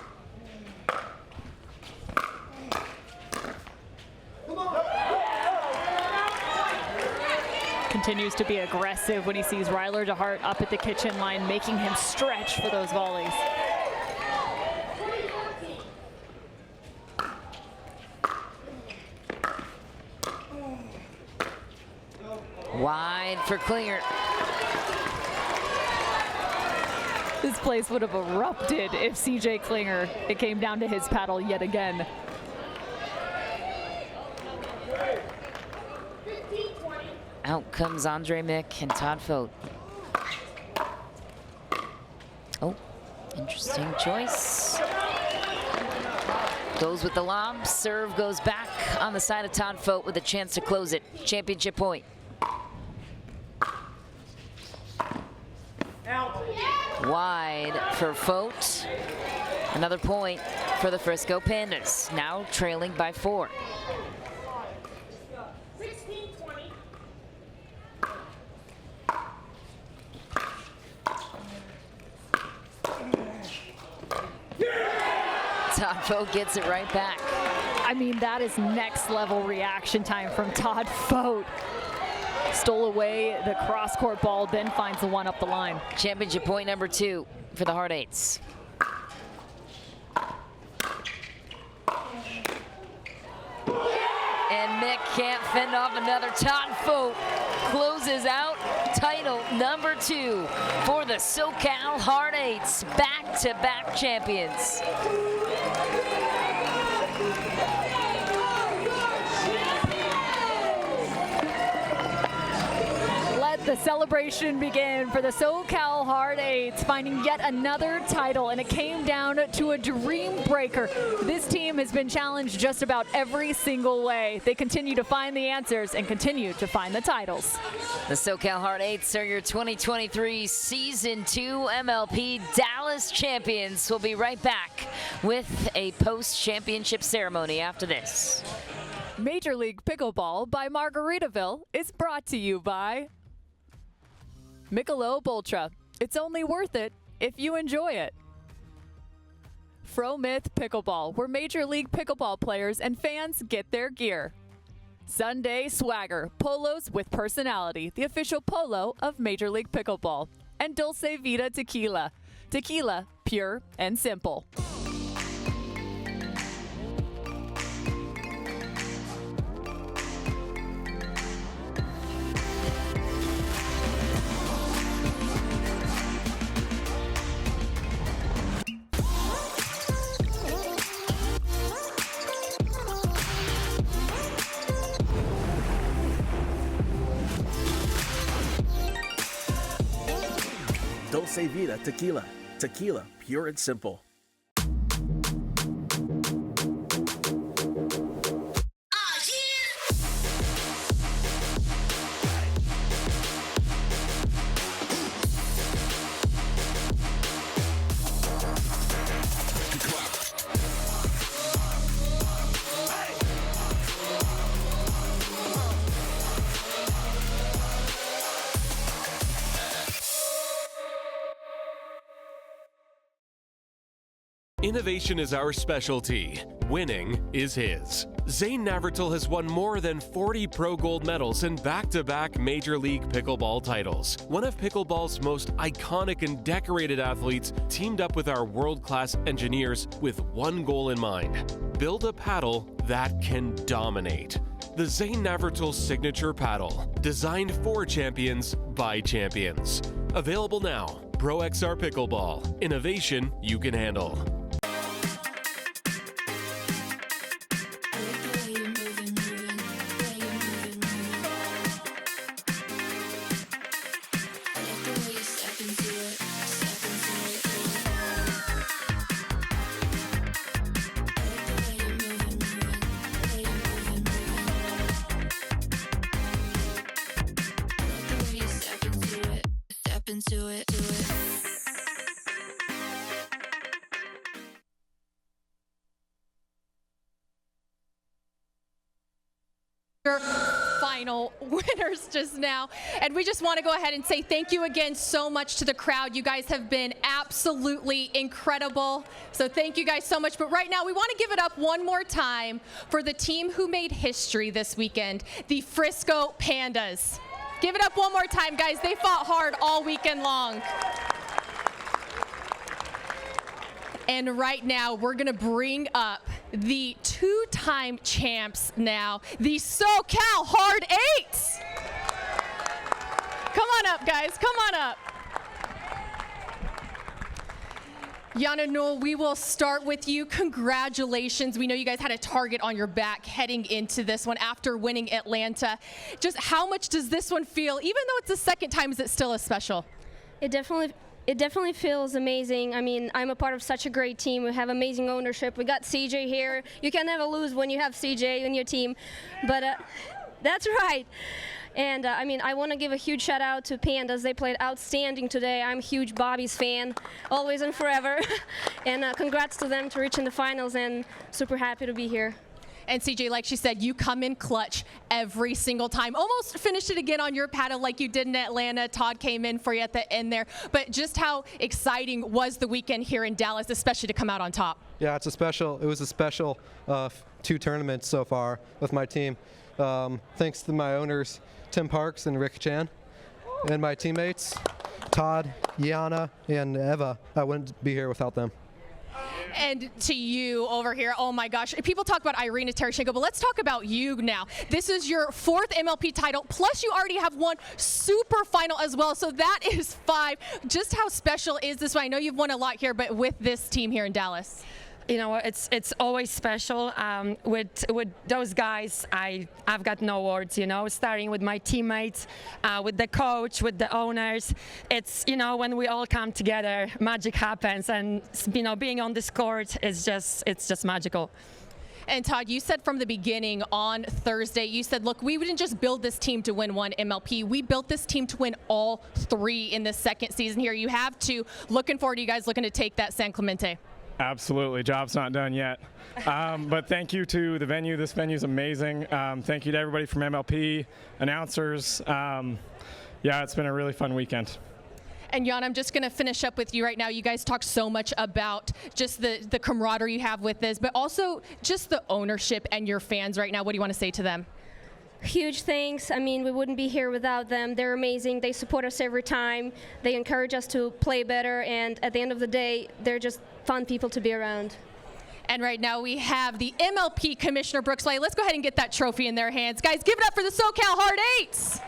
Continues to be aggressive when he sees Ryler DeHart up at the kitchen line, making him stretch for those volleys. Wide for Klinger. This place would have erupted if CJ Klinger, it came down to his paddle yet again. Out comes Andre Mick and Todd Fote. Oh, interesting choice. Goes with the lob, serve goes back on the side of Todd Fote with a chance to close it. Championship point. Wide for Fote. Another point for the Frisco Pandas, now trailing by 4. Todd Fote gets it right back. I mean, that is next level reaction time from Todd Fote. Stole away the cross-court ball, then finds the one up the line. Championship point number 2 for the Hard Eights. And Mick can't fend off another. Todd Fote closes out title number 2 for the SoCal Hard Eights, back-to-back champions. The celebration began for the SoCal Hard Eights, finding yet another title, and it came down to a dream breaker. This team has been challenged just about every single way. They continue to find the answers and continue to find the titles. The SoCal Hard Eights are your 2023 Season 2 MLP Dallas champions. We'll be right back with a post-championship ceremony after this. Major League Pickleball by Margaritaville is brought to you by Michelob ULTRA. It's only worth it if you enjoy it. Fromuth Pickleball, where Major League Pickleball players and fans get their gear. Sunday Swagger, polos with personality, the official polo of Major League Pickleball. And Dulce Vida Tequila. Tequila, pure and simple. Dulce Vida Tequila. Tequila, pure and simple. Innovation is our specialty. Winning is his. Zane Navratil has won more than 40 Pro Gold medals and back-to-back Major League Pickleball titles. One of pickleball's most iconic and decorated athletes teamed up with our world-class engineers with one goal in mind: build a paddle that can dominate. The Zane Navratil Signature Paddle, designed for champions by champions. Available now. ProXR Pickleball. Innovation you can handle. Final winners just now, and we just want to go ahead and say thank you again so much to the crowd. You guys have been absolutely incredible, so thank you guys so much. But right now we want to give it up one more time for the team who made history this weekend, the Frisco Pandas. Give it up one more time, guys. They fought hard all weekend long. And right now, we're going to bring up the two-time champs now, the SoCal Hard Eights. Come on up, guys. Come on up. Yana Newell, we will start with you. Congratulations. We know you guys had a target on your back heading into this one after winning Atlanta. Just how much does this one feel? Even though it's the second time, is it still as special? It definitely feels amazing. I mean, I'm a part of such a great team. We have amazing ownership. We got CJ here. You can never lose when you have CJ on your team. But that's right. And I mean, I want to give a huge shout out to Pandas. They played outstanding today. I'm a huge Bobby's fan, always and forever. And congrats to them to reaching the finals, and super happy to be here. And CJ, like she said, you come in clutch every single time. Almost finished it again on your paddle like you did in Atlanta. Todd came in for you at the end there. But just how exciting was the weekend here in Dallas, especially to come out on top? Yeah, it was a special 2 tournaments so far with my team. Thanks to my owners, Tim Parks and Rick Chan, and my teammates, Todd, Yana, and Eva. I wouldn't be here without them. And to you over here, oh my gosh, people talk about Irina Tereshchenko, but let's talk about you now. This is your 4th MLP title, plus you already have one super final as well, so that is 5. Just how special is this one? I know you've won a lot here, but with this team here in Dallas. You know, it's always special. With those guys, I've got no words, you know, starting with my teammates, with the coach, with the owners. It's, you know, when we all come together, magic happens, and, you know, being on this court is it's just magical. And Todd, you said from the beginning on Thursday, you said, look, we didn't just build this team to win one MLP. We built this team to win all 3 in this 2nd season here. You have 2. Looking forward to you guys looking to take that San Clemente. Absolutely. Job's not done yet. But thank you to the venue. This venue is amazing. Thank you to everybody from MLP, announcers. Yeah, it's been a really fun weekend. And Jan, I'm just going to finish up with you right now. You guys talk so much about just the camaraderie you have with this, but also just the ownership and your fans right now. What do you want to say to them? Huge thanks. I mean, we wouldn't be here without them. They're amazing. They support us every time. They encourage us to play better, and at the end of the day, they're just fun people to be around. And right now we have the MLP Commissioner Brooks Lay. Let's go ahead and get that trophy in their hands. Guys, give it up for the SoCal Hard Eights.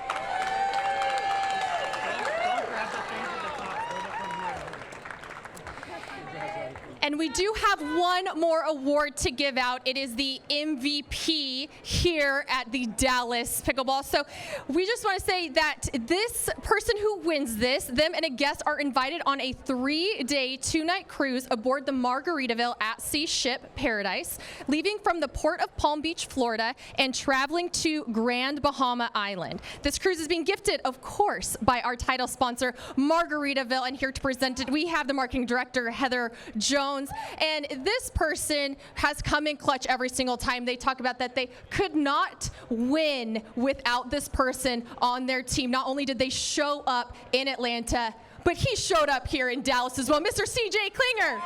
And we do have one more award to give out. It is the MVP here at the Dallas Pickleball. So we just want to say that this person who wins this, them and a guest are invited on a 3-day, 2-night cruise aboard the Margaritaville at Sea Ship Paradise, leaving from the port of Palm Beach, Florida, and traveling to Grand Bahama Island. This cruise is being gifted, of course, by our title sponsor, Margaritaville. And here to present it, we have the marketing director, Heather Jones. And this person has come in clutch every single time. They talk about that they could not win without this person on their team. Not only did they show up in Atlanta, but he showed up here in Dallas as well. Mr. CJ Klinger.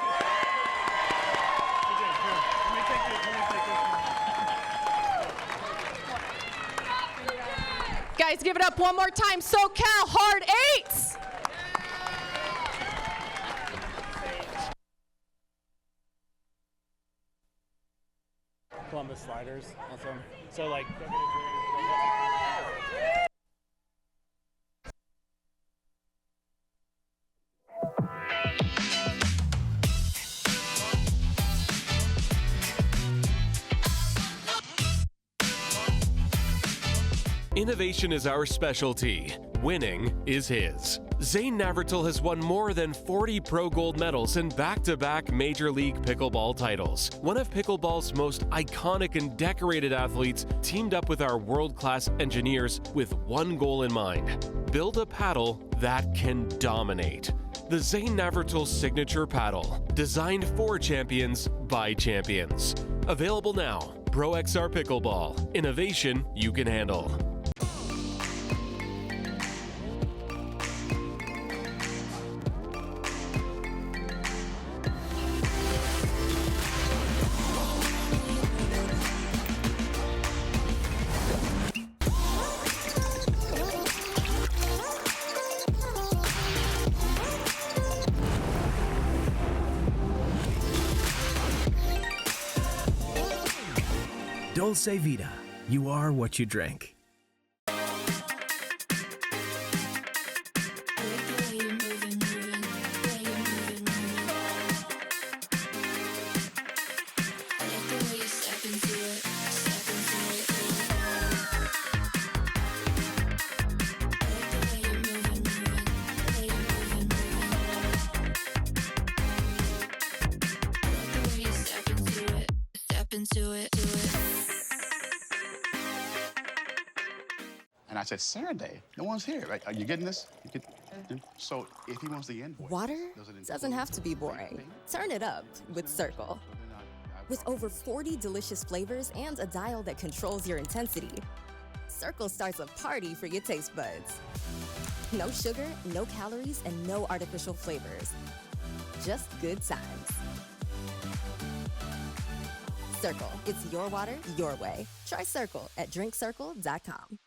Guys, give it up one more time. SoCal Hard Eights. Columbus sliders also. So like Innovation is our specialty. Winning is his. Zane Navratil has won more than 40 Pro Gold medals and back-to-back Major League Pickleball titles. One of pickleball's most iconic and decorated athletes teamed up with our world-class engineers with one goal in mind: build a paddle that can dominate. The Zane Navratil Signature Paddle, designed for champions by champions. Available now. ProXR Pickleball. Innovation you can handle. Dulce Vida. You are what you drink. And I said, Saturday, no one's here. Right? Are you getting this? So if he wants the invoice. Water doesn't have to be boring. Turn it up with Cirkul. With over 40 delicious flavors and a dial that controls your intensity, Cirkul starts a party for your taste buds. No sugar, no calories, and no artificial flavors. Just good times. Cirkul, it's your water, your way. Try Cirkul at drinkcirkul.com.